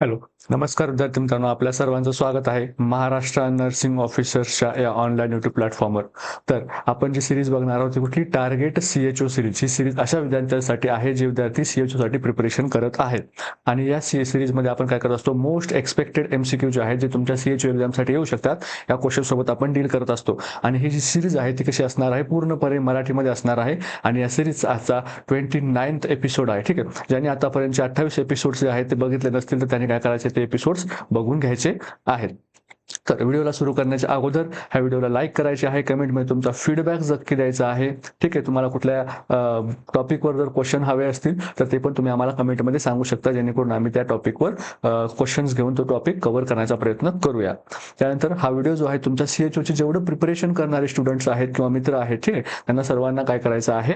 Hello, नमस्कार विद्यार्थी मित्रांनो, आपल्या सर्वांचं स्वागत आहे महाराष्ट्र नर्सिंग ऑफिसर्सच्या या ऑनलाईन यूट्यूब प्लॅटफॉर्मवर. तर आपण जी सिरीज बघणार आहोत ती कुठली, टार्गेट CHO सिरीज. ही सिरीज अशा विद्यार्थ्यांसाठी आहे जे विद्यार्थी CHO साठी प्रिपरेशन करत आहेत. आणि या सिरीजमध्ये आपण काय करत असतो, मोस्ट एक्सपेक्टेड MCQ जे आहेत जे तुमच्या CHO एक्झामसाठी येऊ शकतात, या क्वेश्चन सोबत आपण डील करत असतो. आणि ही जी सिरीज आहे ती कशी असणार आहे, पूर्णपणे मराठीमध्ये असणार आहे. आणि या सिरीजचा आजचा 29th एपिसोड आहे. ठीक आहे, ज्यांनी आतापर्यंतचे 28 एपिसोड्स जे आहेत ते बघितले नसतील तर त्यांनी काय करायचे, ते एपिसोड्स बघून घ्यायचे आहेत. तर व्हिडिओला सुरू करण्याच्या अगोदर ह्या व्हिडिओला लाईक करायचे आहे, कमेंटमध्ये तुमचा फीडबॅक नक्की द्यायचा आहे. ठीक आहे, तुम्हाला कुठल्या टॉपिकवर जर क्वेश्चन हवे असतील तर ते पण तुम्ही आम्हाला कमेंटमध्ये सांगू शकता, जेणेकरून आम्ही त्या टॉपिकवर क्वेश्चन्स घेऊन तो टॉपिक कव्हर करण्याचा प्रयत्न करूया. त्यानंतर हा व्हिडिओ जो आहे तुमच्या CHOचे जेवढे प्रिपरेशन करणारे स्टुडंट्स आहेत किंवा मित्र आहेत, ठीक आहे, त्यांना सर्वांना काय करायचं आहे,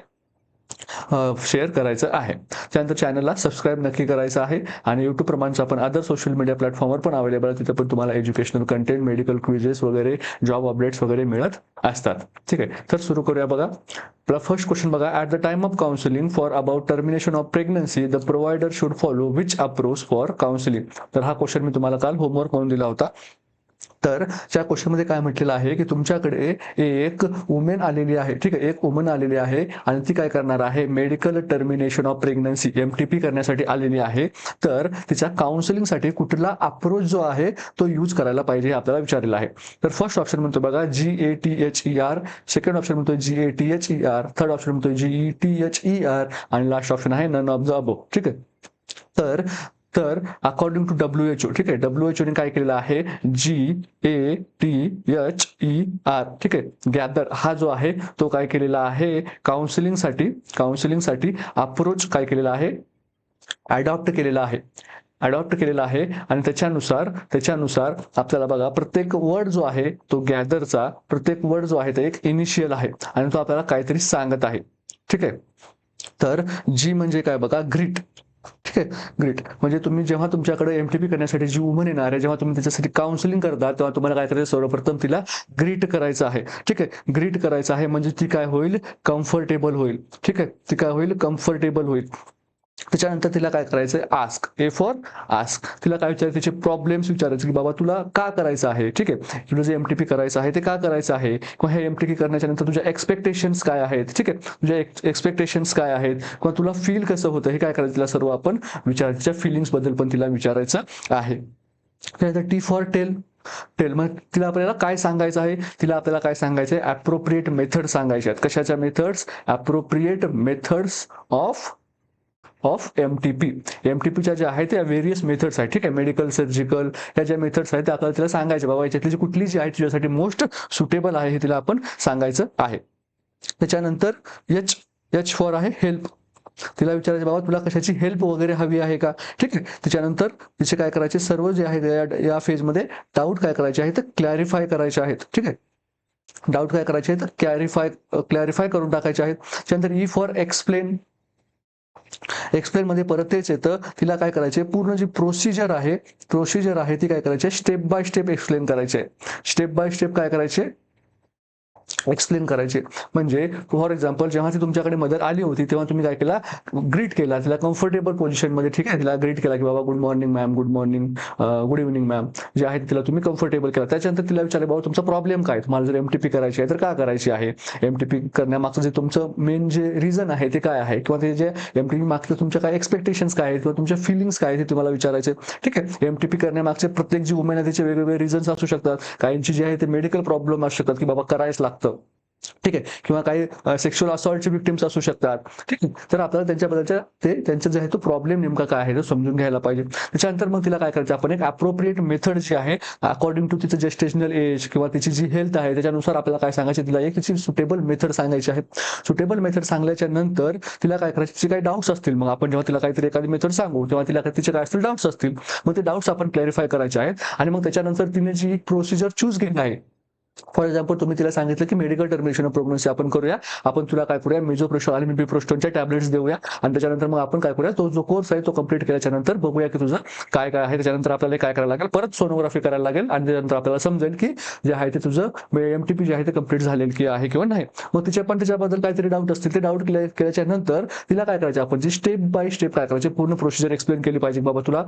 शेअर करायचं आहे. त्यानंतर चॅनलला सबस्क्राईब नक्की करायचं आहे. आणि यूट्यूब प्रमाणचं आपण अदर सोशल मीडिया प्लॅटफॉर्मवर पण अवेलेबल आहे, तिथे पण तुम्हाला एज्युकेशनल कंटेंट, मेडिकल क्विजेस वगैरे, जॉब अपडेट्स वगैरे मिळत असतात. ठीक आहे, तर सुरू करूया. बघा, आपला फर्स्ट क्वेश्चन बघा, at the time of counselling for about termination of pregnancy the provider should follow which approach for counselling. तर हा क्वेश्चन मी तुम्हाला काल होमवर्क म्हणून दिला होता. तर त्या क्वेश्चनमध्ये काय म्हटलेलं आहे की तुमच्याकडे एक वुमेन आलेली आहे. ठीक आहे, एक वुमन आलेली आहे आणि ती काय करणार आहे, medical termination of pregnancy MTP करण्यासाठी आलेली आहे. तर तिच्या काउन्सिलिंगसाठी कुठला अप्रोच जो आहे तो यूज करायला पाहिजे हे आपल्याला विचारलेलं आहे. तर फर्स्ट ऑप्शन म्हणतो बघा GATHER, सेकंड ऑप्शन म्हणतो GATHER, थर्ड ऑप्शन म्हणतो GETHER आणि लास्ट ऑप्शन आहे नन ऑफ द अबोव. ठीक आहे, तर तर अकॉर्डिंग टू WHO, ठीक आहे, WHO ने काय केलेलं आहे, GATHER, ठीक आहे, गॅदर हा जो आहे तो काय केलेला आहे, काउन्सिलिंगसाठी अप्रोच काय केलेला आहे, अडॉप्ट केलेला आहे. आणि त्याच्यानुसार आपल्याला बघा, प्रत्येक वर्ड जो आहे तो गॅदरचा, प्रत्येक वर्ड जो आहे तो एक इनिशियल आहे आणि तो आपल्याला काहीतरी सांगत आहे. ठीक आहे, तर G म्हणजे काय बघा, ग्रीट. ठीक आहे, ग्रीट म्हणजे तुम्ही जेव्हा तुमच्याकडे MTP करण्यासाठी जी वुमन येणार आहे, जेव्हा तुम्ही त्याच्यासाठी काउन्सिलिंग करता तेव्हा तुम्हाला काय करायचं, सर्वप्रथम तिला ग्रीट करायचं आहे. ठीक आहे, ग्रीट करायचं आहे म्हणजे ती काय होईल, कम्फर्टेबल होईल. ठीक आहे, ती काय होईल, कम्फर्टेबल होईल. त्याच्यानंतर तिला काय करायचं, आस्क, A फॉर आस्क. तिला काय विचारायचं, तिचे प्रॉब्लेम्स विचारायचे की बाबा तुला का करायचं आहे. ठीक आहे, तुला जे MTP करायचं आहे ते का करायचं आहे, किंवा हे MTP करण्याच्या नंतर तुझ्या एक्सपेक्टेशन्स काय आहेत. ठीक आहे, तुझ्या एक्सपेक्टेशन्स काय आहेत, किंवा तुला फील कसं होतं, हे काय करायचं तिला सर्व आपण विचारायचं. तिच्या फिलिंग्स बद्दल पण तिला विचारायचं आहे. त्यानंतर T फॉर टेल, मग तिला आपल्याला काय सांगायचं आहे, तिला आपल्याला काय सांगायचं आहे, ॲप्रोप्रिएट मेथड सांगायचे आहेत. कशाच्या मेथड्स, ॲप्रोप्रिएट मेथड्स ऑफ MTPच्या ज्या आहेत त्या व्हेरियस मेथड्स आहेत. ठीक आहे, मेडिकल, सर्जिकल, या ज्या मेथड्स आहेत त्या आपल्याला तिला सांगायच्या, बाबा याच्यातली कुठली जी आहे तुझ्यासाठी मोस्ट सुटेबल आहे हे तिला आपण सांगायचं आहे. त्याच्यानंतर H फॉर आहे हेल्प. तिला विचारायचं, बाबा तुला कशाची हेल्प वगैरे हवी आहे का. ठीक आहे, त्याच्यानंतर तिचे काय करायचे, सर्व जे आहे या फेजमध्ये डाऊट काय करायचे आहेत, क्लॅरिफाय करायचे आहेत. ठीक आहे, डाऊट काय करायचे आहेत, क्लॅरिफाय करून टाकायचे आहेत. त्यानंतर E फॉर एक्सप्लेन मध्ये परत तेच येतं, तिला काय करायचे, पूर्ण जी प्रोसिजर आहे ती काय करायची, स्टेप बाय स्टेप एक्सप्लेन करायचे. स्टेप बाय स्टेप काय करायचे, एक्सप्लेन करायचे. म्हणजे फॉर एक्झाम्पल, जेव्हा ती तुमच्याकडे मदर आली होती तेव्हा तुम्ही काय केला, ग्रीट केला तिला कम्फर्टेबल पोझिशन मध्ये. ठीक आहे, तिला ग्रीट केला की बाबा good morning ma'am, good morning, good evening ma'am, जे आहे तिला तुम्ही कम्फर्टेबल केला. त्याच्यानंतर तिला विचारले, बाबा तुमचा प्रॉब्लेम काय, तुम्हाला जर MTP करायची आहे तर का करायची आहे, MTP करण्यामागचं जे तुमचं मेन जे रिझन आहे ते काय आहे, किंवा ते जे MTP मागचं तुमच्या काय एक्सपेक्टेशन्स काय आहेत, किंवा तुमच्या फिलिंग्स काय आहेत ते तुम्हाला विचारायचे. ठीक आहे, MTP करण्यामागचे प्रत्येक जी वुमेन आहे त्याचे वेगवेगळे रिझन्स असू शकतात. काहींची जे आहे ते मेडिकल प्रॉब्लेम असू शकतात की बाबा करायच लागतं. ठीक आहे, किंवा काही सेक्शुअल असॉल्टचे विक्टिम्स असू शकतात. ठीक आहे, तर आपल्याला त्यांच्याबद्दलच्या त्यांचं जे आहे तो प्रॉब्लेम नेमका काय आहे तो समजून घ्यायला पाहिजे. त्याच्यानंतर मग तिला काय करायचं, आपण एक अप्रोप्रिएट मेथड जी आहे अकॉर्डिंग टू तिचं जेस्टेशनल एज किंवा तिची जी हेल्थ आहे त्याच्यानुसार आपल्याला काय सांगायचे, तिला एक तिची सुटेबल मेथड सांगायची आहे. सुटेबल मेथड सांगल्याच्या नंतर तिला काय करायचं, तिचे काही डाऊट्स असतील, मग आपण जेव्हा तिला काहीतरी एखादी मेथड सांगू तेव्हा तिला तिचे काय असतील, डाऊट्स असतील, मग ते डाऊट्स आपण क्लॅरिफाय करायचे आहेत. आणि मग त्याच्यानंतर तिने जी प्रोसिजर चूज केली आहे, फॉर एक्झाम्पल तुम्ही तिला सांगितलं की मेडिकल टर्मिनेशन ऑफ प्रेग्नन्सी आपण करूया, आपण तुला काय करूया, मिझोप्रेस्टोल आणि मिपिप्रोस्टोनच्या टॅब्लेट्स देऊया, आणि त्याच्यानंतर मग आपण काय करूया, तो जो कोर्स आहे तो कंप्लीट केल्याच्या नंतर बघूया की तुझं काय काय आहे. त्याच्यानंतर आपल्याला काय करायला लागेल, परत सोनोग्राफी करायला लागेल, आणि त्याच्यानंतर आपल्याला समजेल की जे आहे ते तुझं MTP जे आहे ते कंप्लीट झालेलं की आहे किंवा नाही. मग तिचे पण त्याच्याबद्दल काहीतरी डाऊट असतील, ते डाऊट केल्याच्या नंतर तिला काय करायचं, आपण जी स्टेप बाय स्टेप काय करायचे, पूर्ण प्रोसिजर एक्सप्लेन केली पाहिजे. बाबा तुला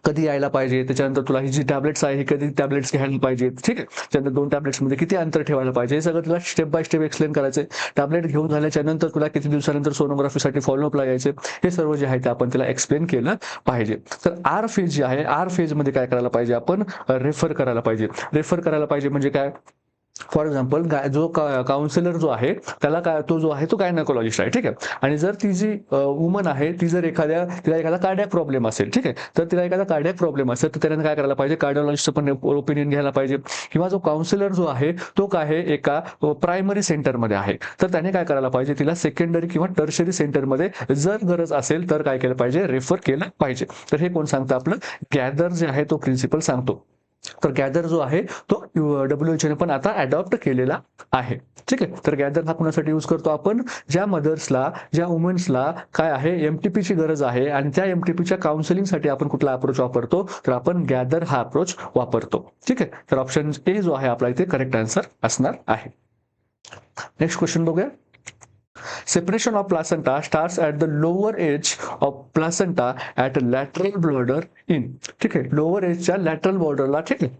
कधी यायला पाहिजे, त्याच्यानंतर तुला ही जी टॅब्लेट्स आहे ही कधी टॅब्लेट्स घ्यायला पाहिजे, ठीक आहे. त्यानंतर 2 टॅब्लेट्समध्ये किती अंतर ठेवायला पाहिजे, हे सगळं तुला स्टेप बाय स्टेप एक्सप्लेन करायचं आहे. टॅब्लेट घेऊन झाल्याच्या नंतर तुला किती दिवसानंतर सोनोग्राफीसाठी फॉलोअपला यायचे, हे सर्व जे आहे ते आपण तिला एक्सप्लेन केलं पाहिजे. तर आर फेज जे आहे, आर फेजमध्ये काय करायला पाहिजे, आपण रेफर करायला पाहिजे. रेफर करायला पाहिजे म्हणजे काय, फॉर एक्झाम्पल जो काउन्सिलर जो आहे त्याला काय, तो जो आहे तो गायनाकोलॉजिस्ट आहे, ठीक आहे. आणि जर ती जी वुमन आहे ती जर तिला एखादा कार्डियक प्रॉब्लेम असेल, ठीक आहे, तर तिला एखादा कार्डियक प्रॉब्लेम असेल तर त्याने काय करायला पाहिजे, कार्डिओलॉजिस्टचं पण ओपिनियन घ्यायला पाहिजे. किंवा जो काउन्सिलर जो आहे तो काय आहे, एका प्रायमरी सेंटरमध्ये आहे, तर त्याने काय करायला पाहिजे, तिला सेकंडरी किंवा टर्शरी सेंटरमध्ये जर गरज असेल तर काय केलं पाहिजे, रेफर केलं पाहिजे. तर हे कोण सांगतं, आपलं गॅदर जे आहे तो प्रिन्सिपल सांगतो. तर गॅदर जो आहे तो WHO ने पण आता अडॉप्ट केलेला आहे, ठीक आहे. तर गॅदर हा कुणासाठी यूज करतो आपण, ज्या मदर्सला, ज्या वुमन्सला काय आहे, MTPची गरज आहे आणि त्या MTPच्या काउन्सिलिंगसाठी आपण कुठला अप्रोच वापरतो, तर आपण गॅदर हा अप्रोच वापरतो, ठीक आहे. तर ऑप्शन ए जो आहे आपला इथे करेक्ट आन्सर असणार आहे. नेक्स्ट क्वेश्चन बघूया. Separation of placenta starts at the lower edge of placenta at lateral border in, ठीक आहे, लोअर एजच्या लॅटरल बॉर्डरला, ठीक आहे,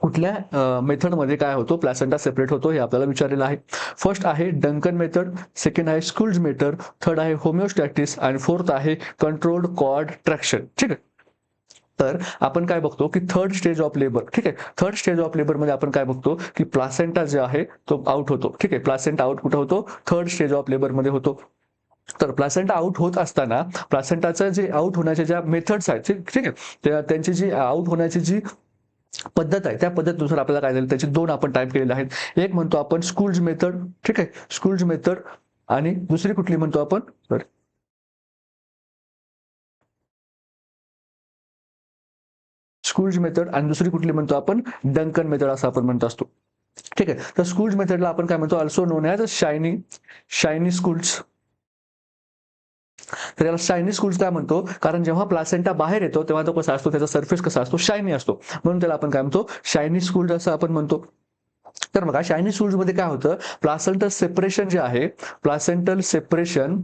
कुठल्या मेथडमध्ये काय होतो, प्लॅसेंटा सेपरेट होतो, हे आपल्याला विचारलेलं आहे. फर्स्ट आहे डंकन मेथड, सेकंड आहे स्कुल्ज मेथड, थर्ड आहे होमिओस्टॅटिस आणि फोर्थ आहे कंट्रोल्ड कॉर्ड ट्रॅक्शन, ठीक आहे. तर आपण काय बघतो की थर्ड स्टेज ऑफ लेबर, ठीक आहे, थर्ड स्टेज ऑफ लेबर मध्ये आपण काय बघतो की प्लासेंटा जे आहे तो आउट होतो, ठीक आहे. प्लासेंटा आउट कुठं होतो, थर्ड स्टेज ऑफ लेबर मध्ये होतो. तर प्लासेंटा आउट होत असताना प्लासेंटाचं जे आउट होण्याच्या ज्या मेथड्स आहेत, ठीक आहे, त्यांची जी आउट होण्याची जी पद्धत आहे त्या पद्धतीनुसार आपल्याला काय झालं, त्याचे दोन आपण टाईप केलेले आहेत. एक म्हणतो आपण स्कुल्ज मेथड, ठीक आहे, स्कुल्ज मेथड, आणि दुसरी कुठली म्हणतो आपण, स्कुल्ज मेथड, आणि दुसरी कुठली म्हणतो आपण, डंकन मेथड असं आपण म्हणत असतो, ठीक आहे. तर स्कुल्ज मेथडला आपण काय म्हणतो, ऑल्सो नोन ॲज शायनी स्कुल्ज. तर याला शायनी स्कुल्स काय म्हणतो, कारण जेव्हा प्लासेंटा बाहेर येतो तेव्हा तो कसा असतो, त्याचा सरफेस कसा असतो, शायनी असतो, म्हणून त्याला आपण काय म्हणतो, शायनी स्कुल्स असं आपण म्हणतो. तर बघा शायनी स्कुल्स मध्ये काय होतं, प्लासेंटल सेपरेशन जे आहे, placental separation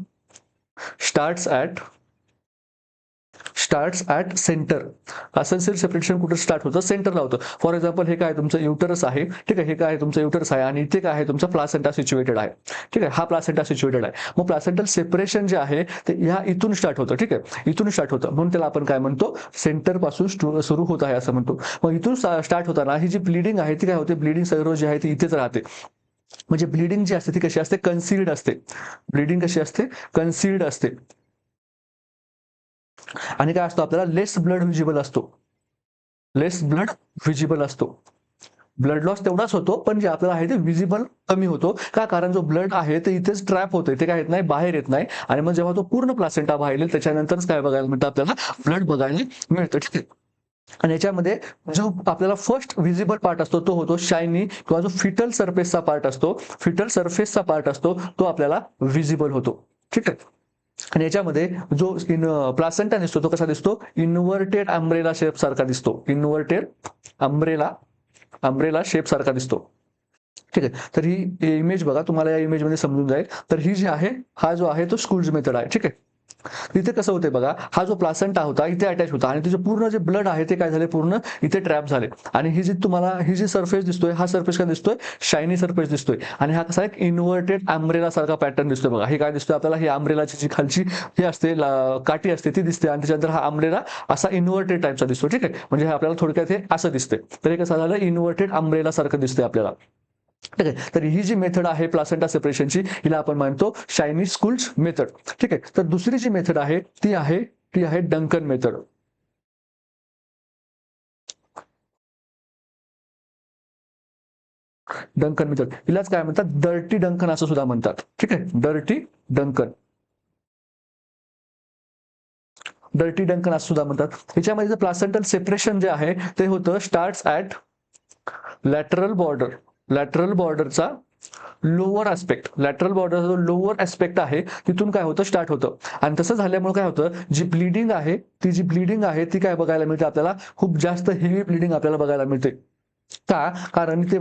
starts at centre. Essential separation कुठे स्टार्ट होतं, सेंटरला होतं. फॉर एक्झाम्पल हे काय तुमचं युटरस आहे, ठीक आहे, हे काय तुमचं युटरस आहे आणि इथे काय आहे तुमचा प्लासेंटा सिच्युएटेड आहे, ठीक आहे, हा प्लासेंटा सिच्युएटेड आहे. मग प्लासेंटल सेपरेशन जे आहे ते ह्या इथून स्टार्ट होतं, ठीक आहे, इथून स्टार्ट होतं, म्हणून त्याला आपण काय म्हणतो, सेंटर पासून सुरू होत आहे असं म्हणतो. मग इथून स्टार्ट होताना ही जी ब्लिडिंग आहे ती काय होते, ब्लिडिंग सर्व जी आहे ती इथेच राहते. म्हणजे ब्लिडिंग जी असते ती कशी असते, कन्सिल्ड असते. ब्लिडिंग कशी असते, कन्सिल्ड असते. आणि काय असतो, आपल्याला लेस ब्लड व्हिजिबल असतो, लेस ब्लड व्हिजिबल असतो. ब्लड लॉस तेवढाच होतो, पण जे आपल्याला आहे ते व्हिजिबल कमी होतो. का, कारण जो ब्लड आहे ते इथेच ट्रॅप होतोय, ते काय येत नाही, बाहेर येत नाही. आणि मग जेव्हा तो पूर्ण प्लासेंटा बाहेर येईल त्याच्यानंतरच काय बघायला मिळतं, आपल्याला ब्लड बघायला मिळतं, ठीक आहे. आणि याच्यामध्ये जो आपल्याला फर्स्ट व्हिजिबल पार्ट असतो तो होतो शायनी, किंवा जो फिटल सरफेसचा पार्ट असतो, फिटल सरफेसचा पार्ट असतो तो आपल्याला व्हिजिबल होतो, ठीक आहे. आणि याच्यामध्ये जो प्लासेंटा दिसतो तो कसा दिसतो, इन्व्हर्टेड अम्ब्रेला शेप सारखा दिसतो, इन्व्हर्टेड अम्ब्रेला शेप सारखा दिसतो, ठीक आहे. तर ही इमेज बघा, तुम्हाला या इमेज मध्ये समजून जाईल. तर ही जी आहे, हा जो आहे तो स्कुल्ज मेथड आहे, ठीक आहे. इथे कसं होतंय बघा, हा जो प्लासेंटा होता इथे अटॅच होता आणि तिचे पूर्ण जे ब्लड आहे ते काय झाले, पूर्ण इथे ट्रॅप झाले. आणि ही जी तुम्हाला ही जी सरफेस दिसतोय, हा सरफेस काय दिसतोय, शायनी सरफेस दिसतोय. आणि हा कसा एक इन्व्हर्टेड अम्ब्रेला सारखा पॅटर्न दिसतोय बघा. हे काय दिसतोय आपल्याला, ही अम्ब्रेलाची जी खालची ही असते काठी असते ती दिसते, आणि त्याच्यानंतर हा अम्ब्रेला असा इन्व्हर्टेड टाईपचा दिसतो, ठीक आहे. म्हणजे हे आपल्याला थोडक्यात हे असं दिसतंय. तर हे कसं झालं, इन्व्हर्टेड अम्ब्रेला सारखं दिसतंय आपल्याला, ठीक आहे. तर ही जी मेथड आहे प्लासेंटा सेपरेशनची, हिला आपण म्हणतो शायनी स्कुल्ज मेथड, ठीक आहे. तर दुसरी जी मेथड आहे ती आहे डंकन मेथड. डंकन मेथड हिलाच काय म्हणतात, डर्टी डंकन असं सुद्धा म्हणतात, ठीक आहे, डंकन डर्टी डंकन असं सुद्धा म्हणतात. ह्याच्यामध्ये प्लासेंटल सेपरेशन जे आहे ते होतं स्टार्ट्स ॲट लॅटरल बॉर्डरचा लोअर ऍस्पेक्ट, लॅटरल बॉर्डरचा जो लोअर ऍस्पेक्ट आहे तिथून काय होतं, स्टार्ट होतं. आणि तसं झाल्यामुळे काय होतं, जी ब्लिडिंग आहे ती काय बघायला मिळते आपल्याला, खूप जास्त हेवी ब्लिडिंग आपल्याला बघायला मिळते. का, कारण इथे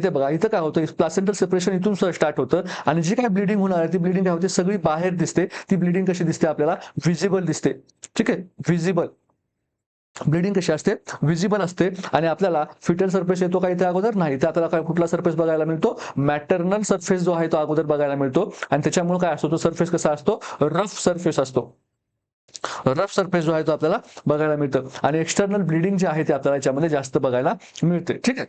बघा इथं काय होतं, प्लासेंटल सेपरेशन इथून स्टार्ट होतं आणि जी काय ब्लिडिंग होणार आहे ती ब्लिडिंग काय होते, सगळी बाहेर दिसते. ती ब्लिडिंग कशी दिसते आपल्याला, व्हिजिबल दिसते, ठीक आहे, व्हिजिबल. ब्लिडिंग कशी असते, व्हिजिबल असते आणि आपल्याला फिटल सरफेस येतो काही त्या अगोदर नाही, तर आपल्याला काय कुठला सरफेस बघायला मिळतो, मॅटर्नल सरफेस जो आहे तो अगोदर बघायला मिळतो आणि त्याच्यामुळे काय असतो तो सरफेस कसा असतो, रफ सरफेस असतो. रफ सरफेस जो आहे तो आपल्याला बघायला मिळतं आणि एक्सटर्नल ब्लिडिंग जे आहे ते आपल्याला याच्यामध्ये जास्त बघायला मिळते. ठीक आहे,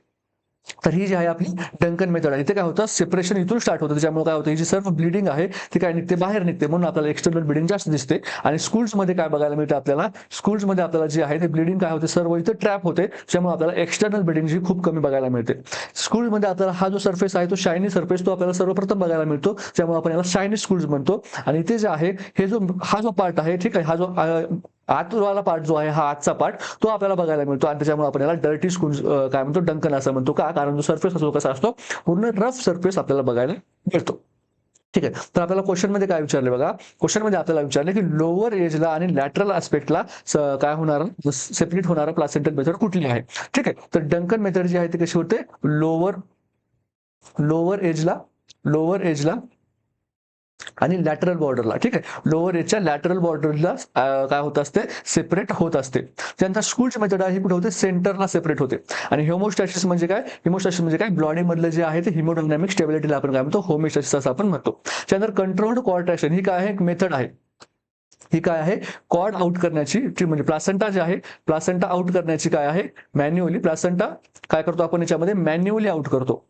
तर ही जी आहे आपली डंकन मेथड आहे. इथे काय होतं, सेपरेशन इथून स्टार्ट होतं, त्याच्यामुळे काय होतं, ही जी सर्व ब्लिडिंग आहे ती काय निघते, बाहेर निघते, म्हणून आपल्याला एक्सटर्नल ब्लिडिंग जास्त दिसते. आणि स्कूल्समध्ये काय बघायला मिळते आपल्याला, स्कूल्समध्ये आपल्याला जी आहे ते ब्लिडिंग काय होते, सर्व इथं ट्रॅप होते, त्यामुळे आपल्याला एक्सटर्नल ब्लिडिंग जी खूप कमी बघायला मिळते. स्कूलमध्ये आपल्याला हा जो सरफेस आहे तो शायनी सरफेस तो आपल्याला सर्वप्रथम बघायला मिळतो, त्यामुळे आपण याला शायनी स्कूल्स म्हणतो. आणि इथे जे आहे हे जो हा जो पार्ट आहे, ठीक आहे, हा जो आतवाला पार्ट जो आहे, हा आतचा पार्ट तो आपल्याला बघायला मिळतो आणि त्याच्यामुळे आपण याला डर्टी स्कूल काय म्हणतो, डंकन असं म्हणतो. का, कारण जो सरफेस असतो कसा असतो, पूर्ण रफ सरफेस आपल्याला बघायला मिळतो. ठीक आहे, तर आपल्याला क्वेश्चन मध्ये काय विचारले बघा, क्वेश्चन मध्ये आपल्याला विचारले की लोअर एजला आणि लॅटरल आस्पेक्टला काय होणार, सेपरेट होणारा प्लासेंटल मेथड कुठली आहे. ठीक आहे, तर डंकन मेथड जी आहे ती कशी होते, लोअर एजला आणि लॅटरल बॉर्डरला. ठीक आहे, लोअर एजच्या लॅटरल बॉर्डरला काय होत असते, सेपरेट होत असते. त्यानंतर स्कूलची मेथड आहे ही कुठे होते, सेंटरला सेपरेट होते. आणि होमोस्टॅसिस म्हणजे काय, हिमोस्टॅसिस म्हणजे काय, बॉडी मधलं जे आहे ते हिमोडायनामिक स्टेबिलिटीला आपण काय म्हणतो, होमोस्टॅसिस असं आपण म्हणतो. त्यानंतर कंट्रोल्ड कॉन्ट्रॅक्शन ही काय आहे, एक मेथड आहे. ही काय आहे, कॉर्ड आउट करण्याची, म्हणजे प्लासेंटा जे आहे, प्लासेंटा आउट करण्याची काय आहे, मॅन्युअली प्लासेंटा काय करतो आपण याच्यामध्ये, मॅन्युअली आउट करतो.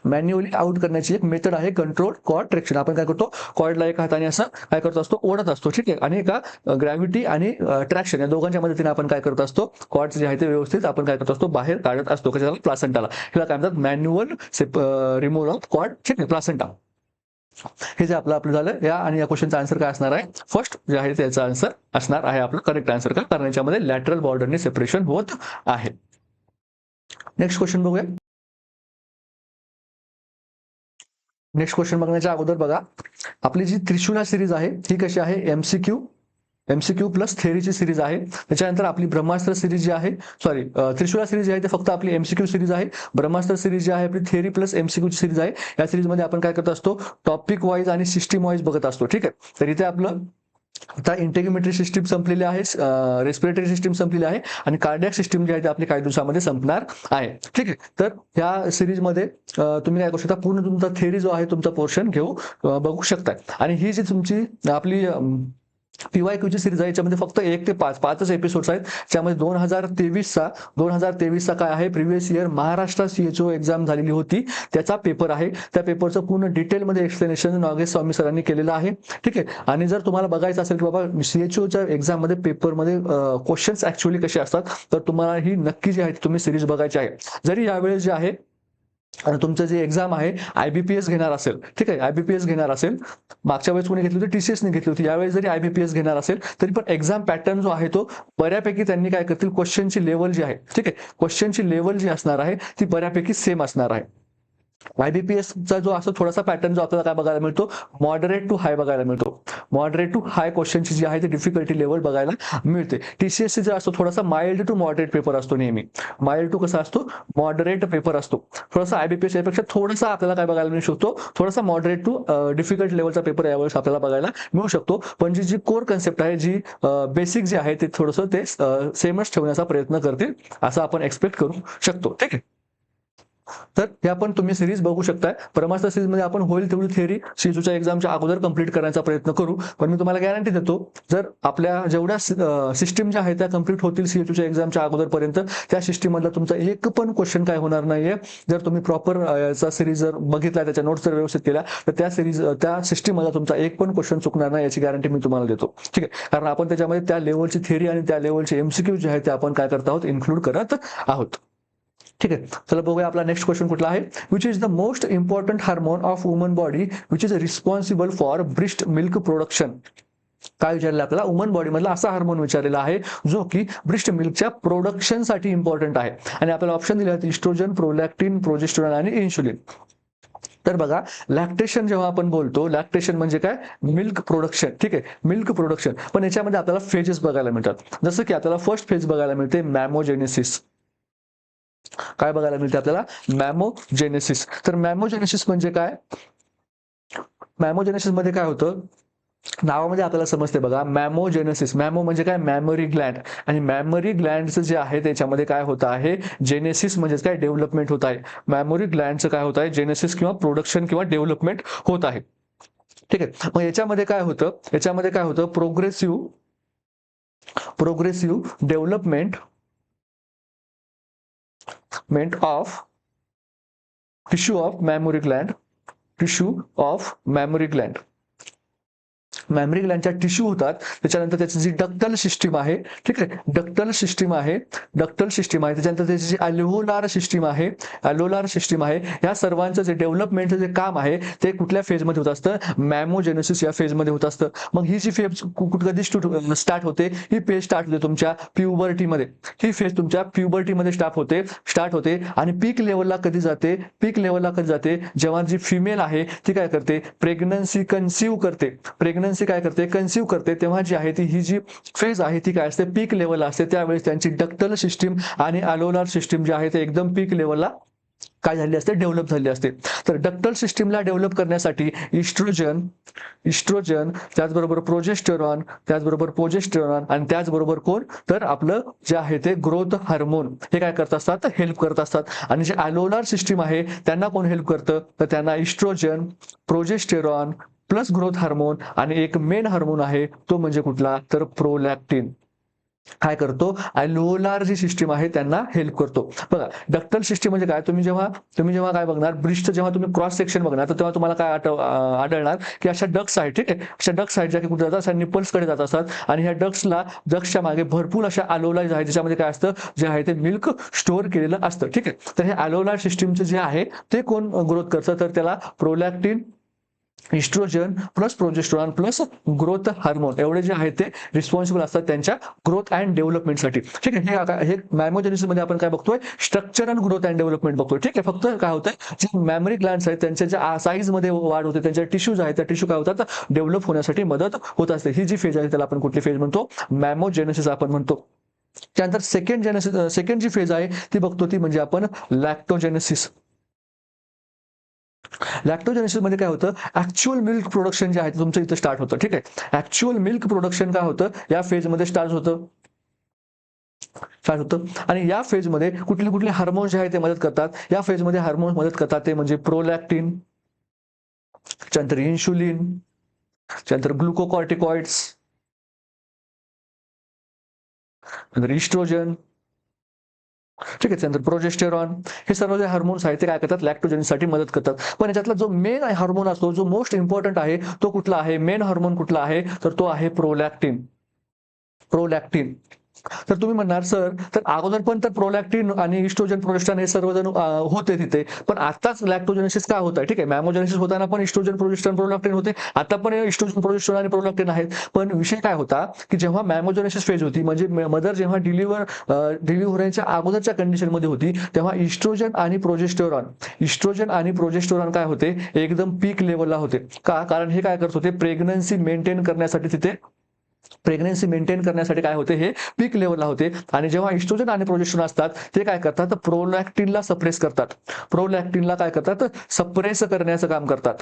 मॅन्युअली आउट करण्याची एक मेथड आहे कंट्रोल कॉर्ड ट्रॅक्शन. आपण काय करतो, कॉर्डला एक हाताने असं काय करत असतो, ओढत असतो. ठीक आहे, आणि एका ग्रॅव्हिटी आणि ट्रॅक्शन या दोघांच्या मदतीने आपण काय करत असतो, कॉर्ड जे आहे ते व्यवस्थित आपण काय करत असतो, बाहेर काढत असतो. कशाला, प्लासेंटाला. ह्याला काय म्हणतात, मॅन्युअल रिमूव्हल ऑफ कॉर्ड. ठीक आहे, प्लासेंटा. हे जे आपलं झालं या, आणि या क्वेश्चनचा आन्सर काय असणार आहे, फर्स्ट जे आहे त्याचा आन्सर असणार आहे आपलं करेक्ट आन्सर. का, कारण याच्यामध्ये लॅटरल बॉर्डरने सेपरेशन होत आहे. नेक्स्ट क्वेश्चन बघूया. नेक्स्ट क्वेश्चन बघण्याच्या अगोदर बघा, आपली जी त्रिशूला सिरीज आहे ही कशी आहे, एमसीक्यू प्लस थेअरीची सिरीज आहे. त्याच्यानंतर आपली ब्रह्मास्त्र सिरीज जी आहे, सॉरी त्रिशूला सिरीज जी आहे ते फक्त आपली एमसीक्यू सिरीज आहे. ब्रह्मास्त्र सिरीज जी आहे आपली थेअरी प्लस एमसीक्यू सिरीज आहे. या सिरीजमध्ये आपण काय करत असतो, टॉपिक वाईज आणि सिस्टीम वाईज बघत असतो. ठीक आहे, तर इथे आपलं आता इंटेग्युमेटरी सिस्टीम संपलेली आहे, रेस्पिरेटरी सिस्टीम संपलेली आहे आणि कार्डियक सिस्टीम जी आहे ती आपली काही दिवसामध्ये संपणार आहे. ठीक आहे, तर ह्या सिरीजमध्ये तुम्ही काय करू शकता, पूर्ण तुमचा थेअरी जो आहे तुमचा पोर्शन बघू शकता. आणि ही जी तुमची आपली PYQची सिरीज आहे याच्यामध्ये फक्त 1 ते 5 एपिसोड्स आहेत. त्यामध्ये 2023चा काय आहे, previous year Maharashtra CHO exam झालेली होती त्याचा पेपर आहे. त्या पेपरचं पूर्ण डिटेलमध्ये एक्सप्लेनेशन नागेश स्वामी सरांनी केलेलं आहे. ठीक आहे, आणि जर तुम्हाला बघायचं असेल की बाबा CHOच्या एक्झाममध्ये पेपरमध्ये क्वेश्चन्स ऍक्च्युअली कसे असतात, तर तुम्हाला ही नक्की जी आहे तुम्ही सिरीज बघायची आहे. जरी यावेळेस जे आहे आणि तुमचं जे एक्झाम आहे IBPS घेणार असेल, ठीक आहे, IBPS घेणार असेल, मागच्या वेळेस कोणी घेतली होती, TCS ने घेतली होती, यावेळेस जरी IBPS घेणार असेल तरी पण एक्झाम पॅटर्न जो आहे तो बऱ्यापैकी त्यांनी काय करतील, क्वेश्चनची लेवल जी आहे, ठीक आहे, क्वेश्चनची लेवल जी असणार आहे ती बऱ्यापैकी सेम असणार आहे. IBPSचा जो असं थोडासा पॅटर्न जो आपल्याला काय बघायला मिळतो, मॉडरेट टू हाय बघायला मिळतो. मॉडरेट टू हाय क्वेश्चनची जी आहे ती डिफिकल्टी लेवल बघायला मिळते. TCS जो असतो थोडासा माइल्ड टू मॉडरेट पेपर असतो नेहमी. माइल्ड टू कसा असतो, मॉडरेट पेपर असतो. थोडासा IBPS यापेक्षा थोडासा आपल्याला काय बघायला मिळू शकतो, थोडासा मॉडरेट टू डिफिकल्ट लेवलचा पेपर यावेळेस आपल्याला बघायला मिळू शकतो. पण जी कोर कन्सेप्ट आहे, जी बेसिक जे आहे ते थोडंसं ते सेमच ठेवण्याचा प्रयत्न करतील असं आपण एक्सपेक्ट करू शकतो. ठीक आहे, तर हे आपण तुम्ही सिरीज बघू शकताय. ब्रह्मास्त्र सिरीज मध्ये आपण होईल तेवढी थेअरी CHOच्या एक्झामच्या अगोदर कंप्लीट करण्याचा प्रयत्न करू. पण मी तुम्हाला गॅरंटी देतो, जर आपल्या जेवढ्या सिस्टीम ज्या आहेत त्या कंप्लीट होतील CHOच्या एक्झामच्या अगोदरपर्यंत, त्या सिस्टीम मधला तुमचा एक पण क्वेश्चन काय होणार नाहीये. जर तुम्ही प्रॉपर याचा सिरीज जर बघितला, त्याच्या नोट्स जर व्यवस्थित केल्या, तर त्या सिस्टीम मध्ये तुमचा एक पण क्वेश्चन चुकणार नाही याची गॅरंटी मी तुम्हाला देतो. ठीक आहे, कारण आपण त्याच्यामध्ये त्या लेवलची थेअरी आणि त्या लेवलचे MCQ जे आहे ते आपण काय करत आहोत, इन्क्लूड करत आहोत. ठीक आहे, चला बघूया आपला नेक्स्ट क्वेश्चन कुठला आहे. Which is the most important hormone of woman body which is responsible for breast milk production. काय विचारलं आपल्याला, वुमन बॉडी मधला असा हार्मोन विचारलेला आहे जो की ब्रेस्ट मिल्कच्या प्रोडक्शनसाठी इम्पॉर्टंट आहे. आणि आपल्याला ऑप्शन दिले आहेत इस्ट्रोजन, प्रोलॅक्टिन, प्रोजेस्टेरॉन आणि इन्शुलिन. तर बघा, लॅक्टेशन जेव्हा आपण बोलतो, लॅक्टेशन म्हणजे काय, मिल्क प्रोडक्शन. ठीक आहे, मिल्क प्रोडक्शन. पण याच्यामध्ये आपल्याला फेजेस बघायला मिळतात. जसं की आपल्याला फर्स्ट फेज बघायला मिळते मॅमोजेनेसिस. काय बघायला मिळते आपल्याला, मॅमोजेनेसिस. तर मॅमोजेनेसिस म्हणजे काय, मॅमोजेनेसिस मध्ये काय होतं, नावामध्ये आपल्याला समजते बघा, मॅमोजेनेसिस. मॅमो म्हणजे काय, मेमरी ग्लँड. आणि मेमरी ग्लँडचं जे आहे त्याच्यामध्ये काय होत आहे, जेनेसिस म्हणजे काय, डेव्हलपमेंट होत आहे. मेमरी ग्लँडचं काय होत आहे, जेनेसिस किंवा प्रोडक्शन किंवा डेव्हलपमेंट होत आहे. ठीक आहे. मग याच्यामध्ये काय होतं, progressive development of tissue of mammary gland, mammary ग्लँडच्या टिश्यू होतात. त्याच्यानंतर त्याची जी डक्टल सिस्टीम आहे, ठीक आहे, डक्टल सिस्टीम आहे. त्याच्यानंतर त्याची जी अल्व्होलार सिस्टीम आहे, या सर्वांचं जे डेव्हलपमेंटचं जे काम आहे ते कुठल्या फेजमध्ये होत असतं, मॅमोजेनेसिस या फेजमध्ये होत असतं. मग ही जी फेज कधी स्टार्ट होते, ही फेज स्टार्ट होते तुमच्या प्युबर्टीमध्ये. ही फेज तुमच्या प्युबर्टीमध्ये स्टार्ट होते आणि पीक लेवलला कधी जाते, जेव्हा जी फिमेल आहे ती काय करते, प्रेग्नन्सी कन्सीव्ह करते, तेव्हा जी आहे ती ही जी फेज आहे ती काय असते, पीक लेवलला असते. त्यावेळेस त्यांची डक्टल सिस्टीम आणि अलोलार सिस्टीम जी आहे ते एकदम पीक लेवलला काय झाली असते, डेव्हलप झाली असते. तर डक्टल सिस्टीमला डेव्हलप करण्यासाठी इस्ट्रोजन, त्याचबरोबर प्रोजेस्टेरॉन आणि त्याचबरोबर कोण, तर आपलं जे आहे ते ग्रोथ हार्मोन, हे काय करत असतात, हेल्प करत असतात. आणि जे अलोलार सिस्टीम आहे त्यांना कोण हेल्प करतं, तर त्यांना oestrogen, progesterone plus growth hormone आणि एक मेन हार्मोन आहे तो म्हणजे कुठला, तर प्रोलॅक्टिन. काय करतो, अल्व्होलार जी सिस्टीम आहे त्यांना हेल्प करतो. बघा, डक्टल सिस्टीम म्हणजे काय, तुम्ही जेव्हा काय बघणार, ब्रिजचं जेव्हा तुम्ही क्रॉस सेक्शन बघणार, तर तेव्हा तुम्हाला काय आढळणार की अशा डक्स आहेत. ठीक आहे, अशा डक्स आहेत ज्या की कुठे जातात, अशा निपल्सकडे जात असतात. आणि ह्या डक्सच्या मागे भरपूर अशा अलोलाज आहेत, ज्याच्यामध्ये काय असतं, जे आहे ते मिल्क स्टोअर केलेलं असतं. ठीक आहे, तर हे अलोलार सिस्टीमचं जे आहे ते कोण ग्रोथ करतं, तर त्याला prolactin, oestrogen plus progesterone plus growth hormone एवढे जे आहेत ते रिस्पॉन्सिबल असतात त्यांच्या ग्रोथ अँड डेव्हलपमेंटसाठी. ठीक आहे, हे मॅमोजेनेसिस मध्ये आपण काय बघतोय, स्ट्रक्चरल ग्रोथ अँड डेव्हलपमेंट बघतोय. ठीक आहे, फक्त काय होतंय, जे मेमरी ग्लँड्स आहेत त्यांच्या ज्या साईज मध्ये वाढ होते, त्यांच्या टिश्यूज आहेत त्या टिश्यू काय होतात, डेव्हलप होण्यासाठी मदत होत असते. ही जी फेज आहे त्याला आपण कुठली फेज म्हणतो, मॅमोजेनेसिस आपण म्हणतो. त्यानंतर सेकंड जी फेज आहे ती बघतो, ती म्हणजे आपण लॅक्टोजेनेसिस. लॅक्टोजेनेसिस मध्ये काय होतं, ऍक्च्युअल मिल्क प्रोडक्शन जे आहे तुमचं इथं स्टार्ट होतं. ठीक आहे, ऍक्च्युअल मिल्क प्रोडक्शन काय होतं, या फेज मध्ये स्टार्ट होतं. आणि या फेज मध्ये कुठले हार्मोन्स जे आहेत ते मदत करतात, या फेज मध्ये हार्मोन्स मदत करतात ते म्हणजे प्रोलॅक्टिन, त्यानंतर इन्शुलिन, त्यानंतर ग्लुकोकॉर्टिकॉइड्स, नंतर इस्ट्रोजन. ठीक आहे, त्यानंतर प्रोजेस्टेरॉन. हे सर्व जे हार्मोन्स आहेत ते काय करतात, लॅक्टोजेनेसिससाठी मदत करतात. पण याच्यातला जो मेन हार्मोन असतो, जो मोस्ट इम्पॉर्टंट आहे, तो कुठला आहे, मेन हार्मोन कुठला आहे, तर तो आहे प्रोलॅक्टिन. तर तुम्ही म्हणणार सर, तर अगोदर पण तर प्रोलॅक्टिन आणि इस्ट्रोजन, प्रोजेस्टेरॉन हे सर्वजण होते तिथे, पण आताच लॅक्टोजेनेसिस का होत आहे. ठीक आहे, मॅमोजेनेसिस होताना पण इस्ट्रोजन, प्रोजेस्टेरॉन, प्रोलॅक्टिन होते, आता पण इस्ट्रोजन, प्रोजेस्टेरॉन आणि प्रोलॅक्टिन आहेत. पण विषय काय होता की जेव्हा मॅमोजेनेसिस फेज होती, म्हणजे मदर जेव्हा डिलिव्हर होण्याच्या अगोदरच्या कंडिशन मध्ये होती, तेव्हा इस्ट्रोजन आणि प्रोजेस्टेरॉन काय होते, एकदम पीक लेवलला होते. का, कारण हे काय करत होते, प्रेग्नन्सी मेंटेन करण्यासाठी काय होते, हे पीक लेवलला होते. आणि जेव्हा इस्ट्रोजन आणि प्रोजेस्टेरॉन असतात ते काय करतात, प्रोलॅक्टिनला काय करतात, सप्रेस करण्याचं काम करतात.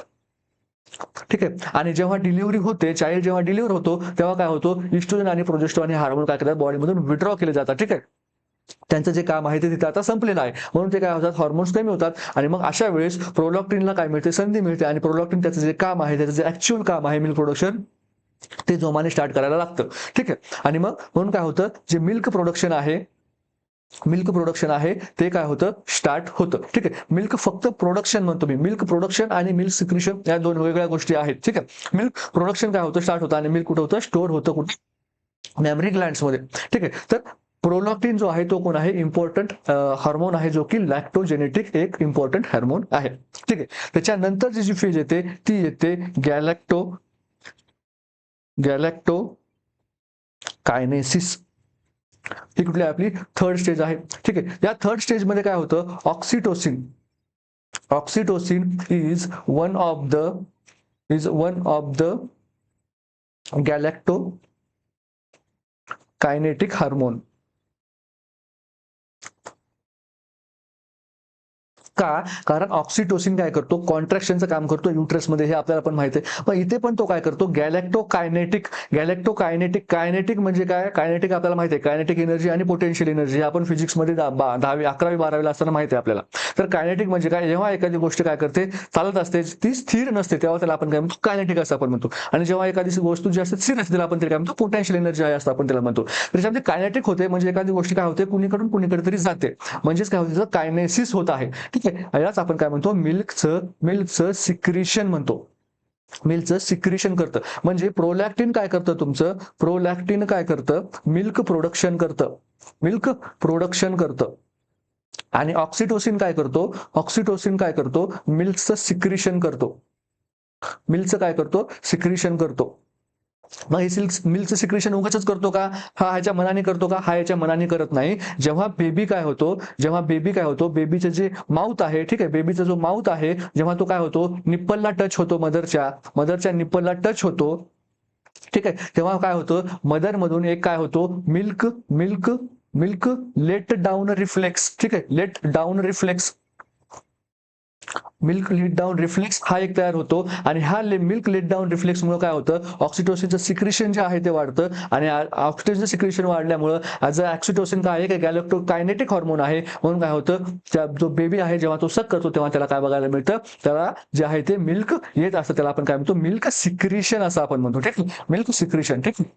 ठीक आहे, आणि जेव्हा डिलिव्हरी होते, चाइल्ड जेव्हा डिलिव्हर होतो, तेव्हा काय होतो, इस्ट्रोजन आणि प्रोजेस्टेरॉन हे हार्मोन काय करतात, बॉडीमधून विड्रॉ केले जातात. ठीक आहे, त्यांचं जे काम आहे ते तिथे आता संपलेलं आहे, म्हणून ते काय होतात, हॉर्मोन्स कमी होतात. आणि मग अशा वेळेस प्रोलॅक्टिनला काय मिळते, संधी मिळते. आणि प्रोलॅक्टिन त्याचं जे काम आहे, त्याचं जे ऍक्च्युअल काम आहे मिल्क प्रोडक्शन, ते जोमाने स्टार्ट करायला लागतं. ठीक आहे, आणि मग म्हणून काय होतं, जे मिल्क प्रोडक्शन आहे ते काय होतं, स्टार्ट होतं. ठीक आहे, मिल्क फक्त प्रोडक्शन म्हणतो मी, मिल्क प्रोडक्शन आणि मिल्क सिक्रिशन या दोन वेगळ्या गोष्टी आहेत. ठीक आहे, मिल्क प्रोडक्शन काय होतं, स्टार्ट होतं, आणि मिल्क कुठं होतं, स्टोअर होतं, कुठे, मेमरी ग्लँड्स मध्ये. ठीक आहे, तर प्रोलॅक्टिन जो आहे तो कोण आहे, इम्पॉर्टंट हार्मोन आहे, जो की लॅक्टोजेनेटिक एक इम्पॉर्टंट हार्मोन आहे. ठीक आहे, त्याच्यानंतर जी फेज येते ती येते गॅलॅक्टो कायनेसिस. ही कुठली आपली थर्ड स्टेज आहे. ठीक आहे, या थर्ड स्टेज मध्ये काय होतं, oxytocin is one of the galactokinetic hormone. का? कारण ऑक्सिटोसिन काय करतो, कॉन्ट्रॅक्शनचं काम करतो युट्रसमध्ये, हे आपल्याला पण माहिती आहे. पण इथे पण तो काय करतो, गॅलेक्टोकायनेटिक. कायनेटिक म्हणजे काय? कायनेटिक आपल्याला माहिती आहे, कायनेटिक एनर्जी आणि पोटेन्शियल एनर्जी, आपण फिजिक्समध्ये 10वी 11वी 12वी असताना माहिती आहे आपल्याला. तर कायनेटिक म्हणजे काय? जेव्हा एखादी गोष्ट काय करते, चालत असते, ती स्थिर नसते, तेव्हा त्याला आपण काय म्हणतो, कायनेटिक असं आपण म्हणतो. आणि जेव्हा एखादी वस्तू जी असते स्थिर असते, त्याला आपण काय म्हणतो, पोटेन्शियल एनर्जी आहे असं आपण त्याला म्हणतो. त्याच्यामध्ये कायनेटिक होते म्हणजे एखादी गोष्ट काय होते, कुणीकडे तरी जाते, म्हणजेच काय होते, कायनेसिस होत आहे. ठीक आहे, यालाच आपण काय म्हणतो, मिल्कचं सिक्रिशन म्हणतो. मिल्कचं सिक्रिशन करतं. म्हणजे प्रोलॅक्टिन काय करतं, तुमचं प्रोलॅक्टिन काय करतं, मिल्क प्रोडक्शन करतं. आणि ऑक्सिटोसिन काय करतो, मिल्कचं सिक्रिशन करतो. मग हे मिल्कचं सिक्रेशन उगाचच करतो का? हा ह्याच्या मनाने करतो का? हा याच्या मनाने करत नाही. जेव्हा बेबी काय होतो, बेबीचं जे माउथ आहे, ठीक आहे, बेबीचा जो माउथ आहे, जेव्हा तो काय होतो, निप्पलला टच होतो, मदरच्या निप्पलला टच होतो, ठीक आहे, तेव्हा काय होतं, मदरमधून एक काय होतो, मिल्क लेट डाऊन रिफ्लेक्स, ठीक आहे, मिल्क लेट डाऊन रिफ्लेक्स हा एक तयार होतो. आणि हा मिल्क लेट डाऊन रिफ्लेक्समुळे काय होतं, ऑक्सिटोसिनचं सिक्रेशन जे आहे ते वाढतं. आणि ऑक्सिटोसिनचं सिक्रेशन वाढल्यामुळे ॲज अ ऑक्सिटोसिन काय आहे, गॅलेक्टोकायनेटिक हॉर्मोन आहे, म्हणून काय होतं, जो बेबी आहे जेव्हा तो सक करतो तेव्हा त्याला काय बघायला मिळतं, त्याला जे आहे ते मिल्क येत असतं, त्याला आपण काय म्हणतो, मिल्क सिक्रेशन असं आपण म्हणतो. ठीक आहे, मिल्क सिक्रेशन. ठीक आहे,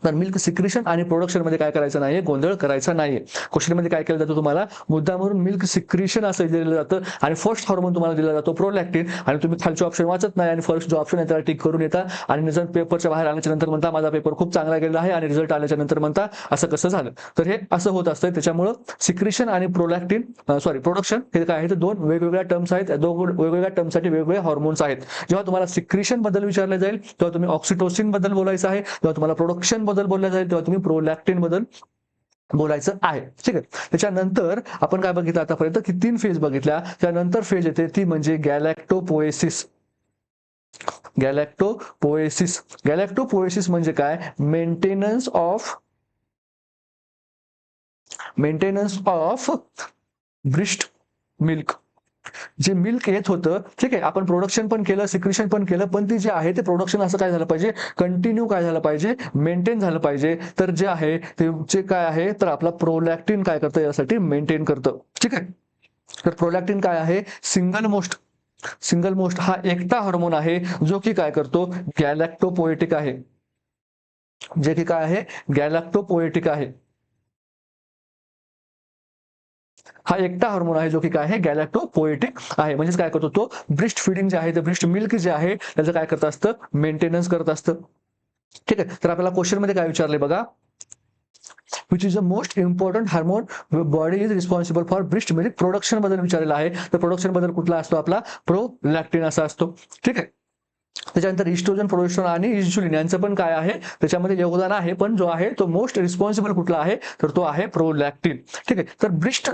तर मिल्क सिक्रेशन आणि प्रोडक्शन मध्ये काय करायचं नाहीये, गोंधळ करायचा नाहीये. क्वेश्चन मध्ये काय केलं जातं, तुम्हाला मुद्दामून मिल्क सिक्रेशन असं दिलं जातं आणि फर्स्ट हार्मोन तुम्हाला दिला जातो प्रोलॅक्टिन, आणि तुम्ही खालचे ऑप्शन वाचत नाही आणि फर्स्ट जो ऑप्शन आहे त्याला टिक करून येता आणि रिझल्ट पेपरच्या बाहेर आल्याच्या नंतर म्हणता माझा पेपर खूप चांगला गेला आहे, आणि रिझल्ट आल्याच्या नंतर म्हणता असं कसं झालं. तर हे असं होत असतं. त्याच्यामुळं सिक्रेशन आणि प्रोडक्शन हे काय आहे, दोन वेगवेगळ्या टर्म्स आहेत, दोन वेगवेगळ्या टर्मसाठी वेगवेगळे हॉर्मोन्स आहेत. जेव्हा तुम्हाला सिक्रेशन बद्दल विचारलं जाईल तेव्हा तुम्ही ऑक्सिटोसिन बद्दल बोलायचं आहे, तेव्हा तुम्हाला प्रोडक्शन बद्दल बोललं जाईल तेव्हा तुम्ही प्रोलॅक्टिन बद्दल बोलायचं आहे. ठीक आहे, त्याच्यानंतर आपण काय बघितलं आतापर्यंत, की 3 फेज बघितल्या. त्यानंतर फेज येते ती म्हणजे गॅलॅक्टोपोएसिस. गॅलॅक्टोपोएसिस म्हणजे काय, मेंटेनन्स ऑफ ब्रिस्ट मिल्क. जे मिल्क येत होतं, ठीक आहे, आपण प्रोडक्शन पण केलं, सिक्रेशन पण केलं, पण ती जे आहे ते प्रोडक्शन असं काय झालं पाहिजे, कंटिन्यू काय झालं पाहिजे, मेंटेन झालं पाहिजे. तर जे आहे ते जे काय आहे, तर आपला प्रोलॅक्टिन काय करतं, यासाठी मेंटेन करतं. ठीक आहे, तर प्रोलॅक्टिन काय आहे, सिंगल मोस्ट हा एकटा हार्मोन आहे, जो की काय करतो, गॅलॅक्टोपोएटिक आहे, जे की काय आहे, गॅलॅक्टोपोएटिक आहे. हा एकटा हार्मोन आहे जो की काय आहे, गॅलॅक्टोपोएटिक आहे. म्हणजेच काय करतो, तो ब्रिस्ट फिडिंग जे आहे, ते ब्रिस्ट मिल्क जे आहे त्याचं काय करत असतं, मेंटेनन्स करत असतं. ठीक आहे, तर आपल्याला क्वेश्चन मध्ये काय विचारले बघा, which is the most important hormone body is responsible for breast milk production बद्दल विचारलेला आहे. तर प्रोडक्शन बद्दल कुठला असतो, आपला प्रोलॅक्टिन असा असतो. ठीक आहे, त्याच्यानंतर इस्ट्रोजन, प्रोजेस्टेरॉन आणि इन्सुलिन यांचं पण काय आहे, त्याच्यामध्ये योगदान आहे, पण जो आहे तो मोस्ट रिस्पॉन्सिबल कुठला आहे, तर तो आहे प्रोलॅक्टिन. ठीक आहे, तर ब्रिस्ट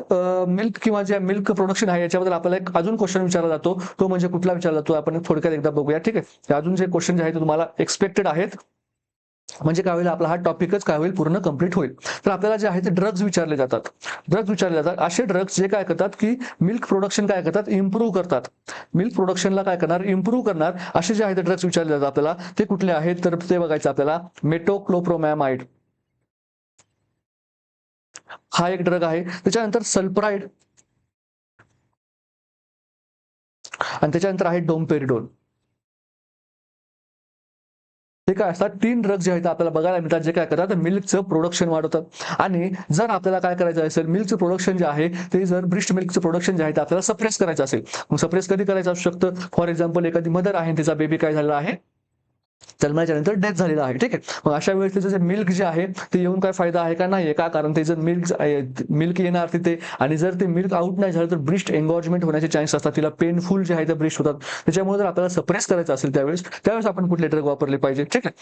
मिल्क किंवा जे मिल्क प्रोडक्शन आहे याच्याबद्दल आपल्याला एक अजून क्वेश्चन विचारला जातो, तो म्हणजे कुठला विचारला जातो, आपण थोडक्यात एकदा बघूया. ठीक आहे, अजून जे क्वेश्चन जे आहे ते तुम्हाला एक्सपेक्टेड आहेत, म्हणजे काय होईल, आपला हा टॉपिकच काय होईल, पूर्ण कंप्लीट होईल. तर आपल्याला जे आहे ते ड्रग्ज विचारले जातात. असे ड्रग्ज जे काय करतात, की मिल्क प्रोडक्शन काय करतात, इम्प्रूव्ह करतात. मिल्क प्रोडक्शनला काय करणार, इम्प्रूव्ह करणार, असे जे आहे ते ड्रग्ज विचारले जातात आपल्याला. ते कुठले आहेत, तर ते बघायचं आपल्याला. मेटोक्लोप्रोमॅमाइड हा एक ड्रग आहे. त्याच्यानंतर सल्फराइड, आणि त्याच्यानंतर आहे डोमपेरिडोन. हे काय असतात, 3 ड्रग्ज जे आहेत आपल्याला बघायला मिळतात, जे काय करतात, मिल्कचं प्रोडक्शन वाढवतात. आणि जर आपल्याला काय करायचं असेल, मिल्कचं प्रोडक्शन जे आहे ते जर ब्रिस्ट मिल्कचं प्रोडक्शन जे आहे ते आपल्याला सप्रेस करायचं असेल, मग सप्रेस कधी करायचं असू शकतं, फॉर एक्झाम्पल एखादी मदर आहे, तिचा बेबी काय झालेला आहे, जन्माच्या नंतर डेथ झालेला आहे. ठीक आहे, मग अशा वेळेस त्याचं जे मिल्क जे आहे ते येऊन काय फायदा आहे का, नाही का, कारण ते जर मिल्क येणार तिथे, आणि जर ते मिल्क आउट नाही झालं तर ब्रिस्ट एंगॉर्जमेंट होण्याचे चान्स असतात, तिला पेनफुल जे आहे ते ब्रिस्ट होतात. त्याच्यामुळे जर आपल्याला सप्रेस करायचं असेल त्यावेळेस आपण कुठले ड्रग वापरले पाहिजे. ठीक आहे,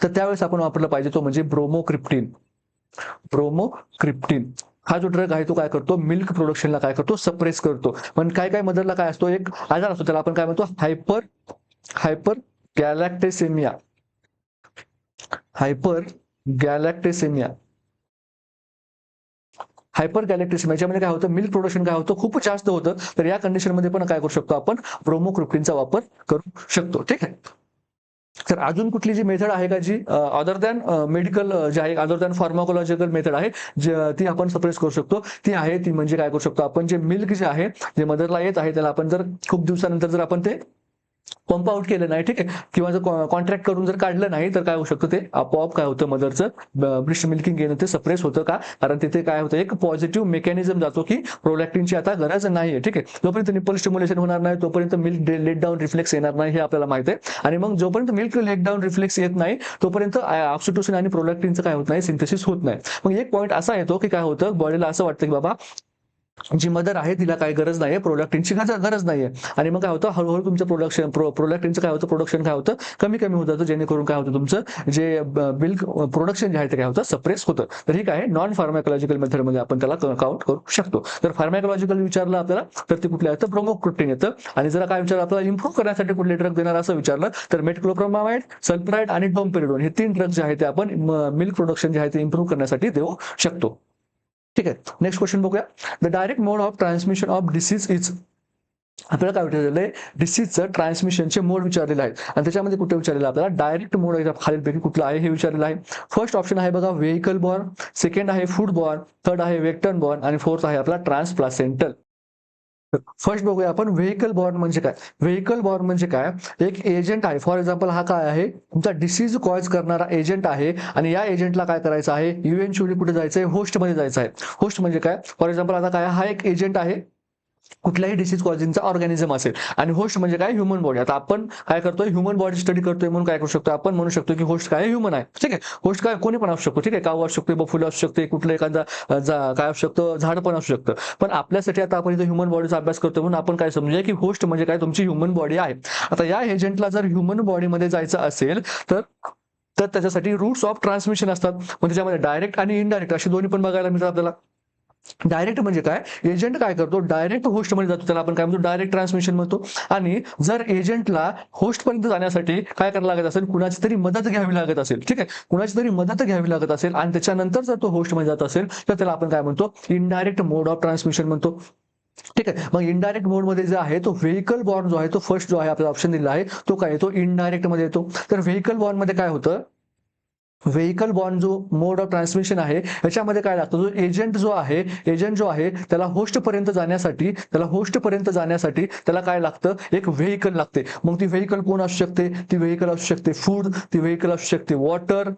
तर त्यावेळेस आपण वापरलं पाहिजे तो म्हणजे ब्रोमोक्रिप्टिन. हा जो ड्रग आहे तो काय करतो, मिल्क प्रोडक्शनला काय करतो, सप्रेस करतो. पण काय काय मदरला काय असतो, एक आजार असतो, त्याला आपण काय म्हणतो, हायपर गॅलॅक्टेसेमिया. हायपर गॅलॅक्टेसेमिया हायपर गॅलेक्टेशन याच्यामध्ये काय होतं, मिल्क प्रोडक्शन काय होतं, खूप जास्त होतं. तर या कंडिशनमध्ये पण काय करू शकतो आपण, ब्रोमोक्रिप्टिनचा वापर करू शकतो. ठीक आहे. तर अजून कुठली जी मेथड आहे का, जी अदर दॅन मेडिकल जे आहे, अदर दॅन फार्माकोलॉजिकल मेथड आहे, ती आपण सप्रेस करू शकतो. ती आहे ती म्हणजे काय करू शकतो आपण, जे मिल्क जे आहे, जे मदरला येत आहे, त्याला आपण जर खूप दिवसानंतर जर आपण ते पंप आउट केलं नाही, ठीक आहे, किंवा जर कॉन्ट्रॅक्ट करून जर काढलं नाही, तर काय होऊ शकतं, ते आपोआप काय होतं, मदरचं ब्रेस्ट मिल्किंग घेणं ते सप्रेस होतं. का, कारण तिथे काय होतं, एक पॉझिटिव्ह मेकॅनिझम जातो की प्रोलॅक्टिनची आता गरज नाहीये. ठीक आहे. जोपर्यंत निपल स्टिम्युलेशन होणार नाही, तोपर्यंत मिल्क लेट डाऊन रिफ्लेक्स येणार नाही, हे आपल्याला माहिती आहे. आणि मग जोपर्यंत मिल्क लेट डाऊन रिफ्लेक्स येत नाही, तोपर्यंत ऑक्सिटोसिन आणि प्रोलॅक्टिनचं काय होत नाही, सिंथेसिस होत नाही. मग एक पॉईंट असा येतो की काय होतं, बॉडीला असं वाटतं की बाबा जी मदर आहे तिला काही गरज नाहीये, प्रोलॅक्टिनची गरज नाहीये. आणि मग काय होतं, हळूहळू तुमचं प्रोलॅक्टिनचं काय होतं, प्रोडक्शन काय होतं, कमी कमी होत जातं, जेणेकरून काय होतं, तुमचं जे मिल्क प्रोडक्शन जे आहे ते काय होतं, सप्रेस होतं. तर ही काय नॉन फार्माकोलॉजिकल मेथडमध्ये आपण त्याला काउंट करू शकतो. तर फार्माकोलॉजिकल विचारलं आपल्याला, तर ते कुठलं येतं, ब्रोमोक्रिप्टिन येतं. आणि जरा काय विचारलं आपल्याला, इम्प्रूव्ह करण्यासाठी कुठले ड्रग देणार असं विचारलं, तर मेटक्लोप्रोमामाइड, सल्फराइड आणि डोमपेरिडोन हे 3 ड्रग जे आहेत ते आपण मिल्क प्रोडक्शन जे आहे ते इम्प्रूव्ह करण्यासाठी देऊ शकतो. ठीक आहे. नेक्स्ट क्वेश्चन बघूया. The direct mode of transmission of disease is, आपल्याला काय विचारलेलं आहे, डिसीजचं ट्रान्समिशनचे मोड विचारलेले आहेत. आणि त्याच्यामध्ये कुठे विचारलेलं आपल्याला, डायरेक्ट मोड खालीलपैकी कुठला आहे हे विचारलेलं आहे. फर्स्ट ऑप्शन आहे बघा व्हेइकल बॉर्न, सेकंड आहे फूड बॉर्न, थर्ड आहे वेक्टर बॉर्न आणि फोर्थ आहे आपला ट्रान्सप्लासेंटल. फर्स्ट बघूया आपण, व्हेइकल बॉर्न म्हणजे काय. व्हेइकल बॉर्न म्हणजे काय, एक एजंट आहे. फॉर एक्झाम्पल हा काय आहे, तुमचा डिसीज कॉज करणारा एजंट आहे. आणि या एजंटला काय करायचं आहे, इव्हेंच्युअली कुठे जायचं आहे, होस्ट मध्ये जायचं आहे. होस्ट म्हणजे काय, फॉर एक्झाम्पल आता काय, हा एक एजंट आहे, कुठल्याही डिसीज कॉझिंगचा ऑर्गॅनिझम असेल. आणि होस्ट म्हणजे काय, ह्युमन बॉडी. आता आपण काय करतोय, ह्युमन बॉडी स्टडी करतोय, म्हणून काय करू शकतो आपण, म्हणू शकतो की होस्ट काय, ह्युमन आहे. ठीक आहे. होस्ट काय कोणी पण असू शकतो. ठीक आहे. काऊ असू शकते, बफुलो असू शकते, कुठलं एखादा काय असू शकतं, झाड पण असू शकतं. पण आपल्यासाठी आता आपण इथे ह्युमन बॉडीचा अभ्यास करतोय, म्हणून आपण काय समजूया की होस्ट म्हणजे काय, तुमची ह्युमन बॉडी आहे. आता या एजंटला जर ह्युमन बॉडीमध्ये जायचं असेल, तर तर त्याच्यासाठी रूट्स ऑफ ट्रान्समिशन असतात. मग त्याच्यामध्ये डायरेक्ट आणि इनडायरेक्ट अशी दोन्ही पण बघायला मिळतात आपल्याला. डायरेक्ट म्हणजे काय, एजंट काय करतो, डायरेक्ट होस्टमध्ये जातो, त्याला आपण काय म्हणतो, डायरेक्ट ट्रान्समिशन म्हणतो. आणि जर एजंटला होस्टपर्यंत जाण्यासाठी काय करायला लागत असेल, कुणाची तरी मदत घ्यावी लागत असेल. ठीक आहे. कुणाची तरी मदत घ्यावी लागत असेल आणि त्याच्यानंतर जर तो होस्टमध्ये जात असेल, तर त्याला आपण काय म्हणतो, इनडायरेक्ट मोड ऑफ ट्रान्समिशन म्हणतो. ठीक आहे. मग इनडायरेक्ट मोड मध्ये जे आहे, तो व्हेइकल बॉर्न जो आहे, तो फर्स्ट जो आहे आपल्याला ऑप्शन दिला आहे, तो काय येतो, इनडायरेक्ट मध्ये येतो. तर व्हेइकल बॉर्न मध्ये काय होतं, व्हेइकल बॉर्न जो मोड ऑफ ट्रान्समिशन आहे, याच्यामध्ये काय लागतं, जो एजंट जो आहे त्याला होस्ट पर्यंत जाण्यासाठी, त्याला काय लागतं, एक व्हेइकल लागते. मग ती व्हेइकल कोण असू शकते, ती व्हेइकल असू शकते फूड, ती व्हेइकल असू शकते वॉटर.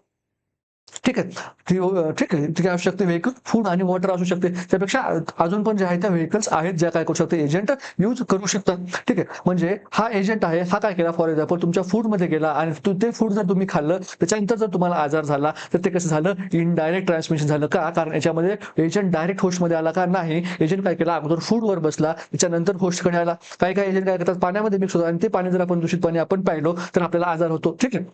ठीक आहे. ठीक आहे, ती काय असू शकते, व्हेइकल फूड आणि वॉटर असू शकते. त्यापेक्षा अजून पण जे आहे त्या व्हेइकल्स आहेत, ज्या काय करू शकते, एजंट यूज करू शकतात. ठीक आहे. म्हणजे हा एजंट आहे, हा काय केला, फॉर एक्झाम्पल तुमच्या फूडमध्ये गेला आणि ते फूड जर तुम्ही खाल्लं, त्याच्यानंतर जर तुम्हाला आजार झाला, तर ते कसं झालं, इनडायरेक्ट ट्रान्समिशन झालं. का, कारण याच्यामध्ये एजंट डायरेक्ट होस्टमध्ये आला का, नाही, एजंट काय केला, अगोदर फूडवर बसला, त्याच्यानंतर होस्टकडे आला. काही काही एजंट काय करतात, पाण्यामध्ये मिक्स होतात आणि ते पाणी जर आपण दूषित पाणी आपण पाहिलो, तर आपल्याला आजार होतो. ठीक आहे.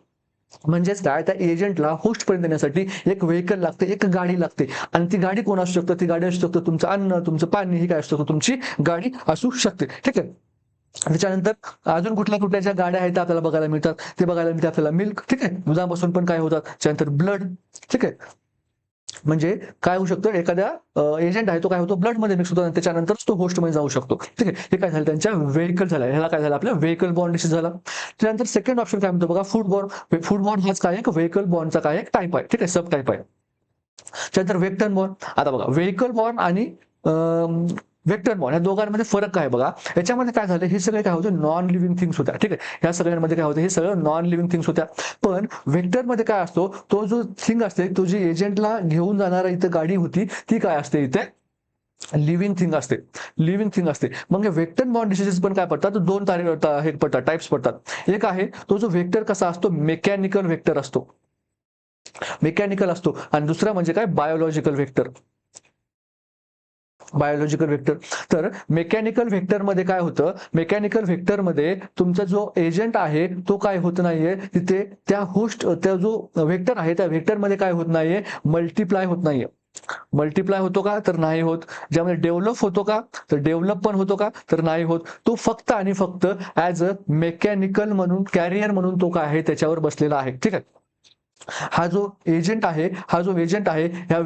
म्हणजेच काय, त्या एजंटला होस्ट पर्यंत येण्यासाठी एक व्हेइकल लागते, एक गाडी लागते. आणि ती गाडी कोण असू शकतं, ती गाडी असू शकतं तुमचं अन्न, तुमचं पाणी, ही काय असू शकतं, तुमची गाडी असू शकते. ठीक आहे. त्याच्यानंतर अजून कुठल्या कुठल्या ज्या गाड्या आहेत आपल्याला बघायला मिळतात, ते बघायला मिळतात आपल्याला मिल्क. ठीक आहे. दुधापासून पण काय होतात, त्यानंतर ब्लड. ठीक आहे. म्हणजे काय होऊ शकतं, एखाद्या एजंट आहे, तो काय होतो, ब्लड मध्ये मिक्स होतो आणि त्याच्यानंतर तो होस्ट मध्ये जाऊ शकतो. ठीक आहे. हे काय झालं, त्यांच्या व्हेइकल झाला, ह्याला काय झालं, आपल्या व्हेइकल बॉर्न डिसीज झाला. त्यानंतर सेकंड ऑप्शन काय म्हणतो बघा, फूड बॉर्न. फूड बॉर्न हाच काय एक व्हेइकल बॉर्नचा काय एक टाईप आहे. ठीक आहे, सब टाईप आहे. त्यानंतर वेक्टर बॉर्न. आता बघा, व्हेइकल बॉर्न आणि वेक्टर बॉर्न या दोघांमध्ये फरक काय बघा. याच्यामध्ये काय झालं, हे सगळे काय होते, नॉन लिव्हिंग थिंग्स होत्या. ठीक आहे. ह्या सगळ्यांमध्ये काय होतं, हे सगळं नॉन लिव्हिंग थिंग्स होत्या. पण वेक्टर मध्ये काय असतो, तो जो थिंग असते, तो जी एजंटला घेऊन जाणारा इथं गाडी होती, ती काय असते, इथे लिव्हिंग थिंग असते. लिव्हिंग थिंग असते. मग वेक्टर बॉर्न डिसीजेस पण काय पडतात, दोन हे पडतात, टाइप्स पडतात. एक आहे तो जो वेक्टर कसा असतो, मेकॅनिकल वेक्टर असतो, मेकॅनिकल असतो. आणि दुसरा म्हणजे काय, बायोलॉजिकल वेक्टर. Biological vector. तर मेकॅनिकल व्हेक्टर मध्ये काय होतं, मेकॅनिकल व्हेक्टर मध्ये तुमचा जो एजंट आहे, तो काय होत नाहीये, तिथे त्या जो व्हेक्टर आहे, त्या व्हेक्टर मध्ये काय होत नाहीये, मल्टिप्लाय होत नाहीये. मल्टिप्लाय होतो का, तर नाही होत. ज्यामध्ये डेव्हलप होतो का, तर डेव्हलप पण होतो का, तर नाही होत. तो फक्त आणि फक्त ऍज अ मेकॅनिकल म्हणून, कॅरियर म्हणून तो काय आहे, त्याच्यावर बसलेला आहे. ठीक आहे. हा जो एजंट आहे ह्या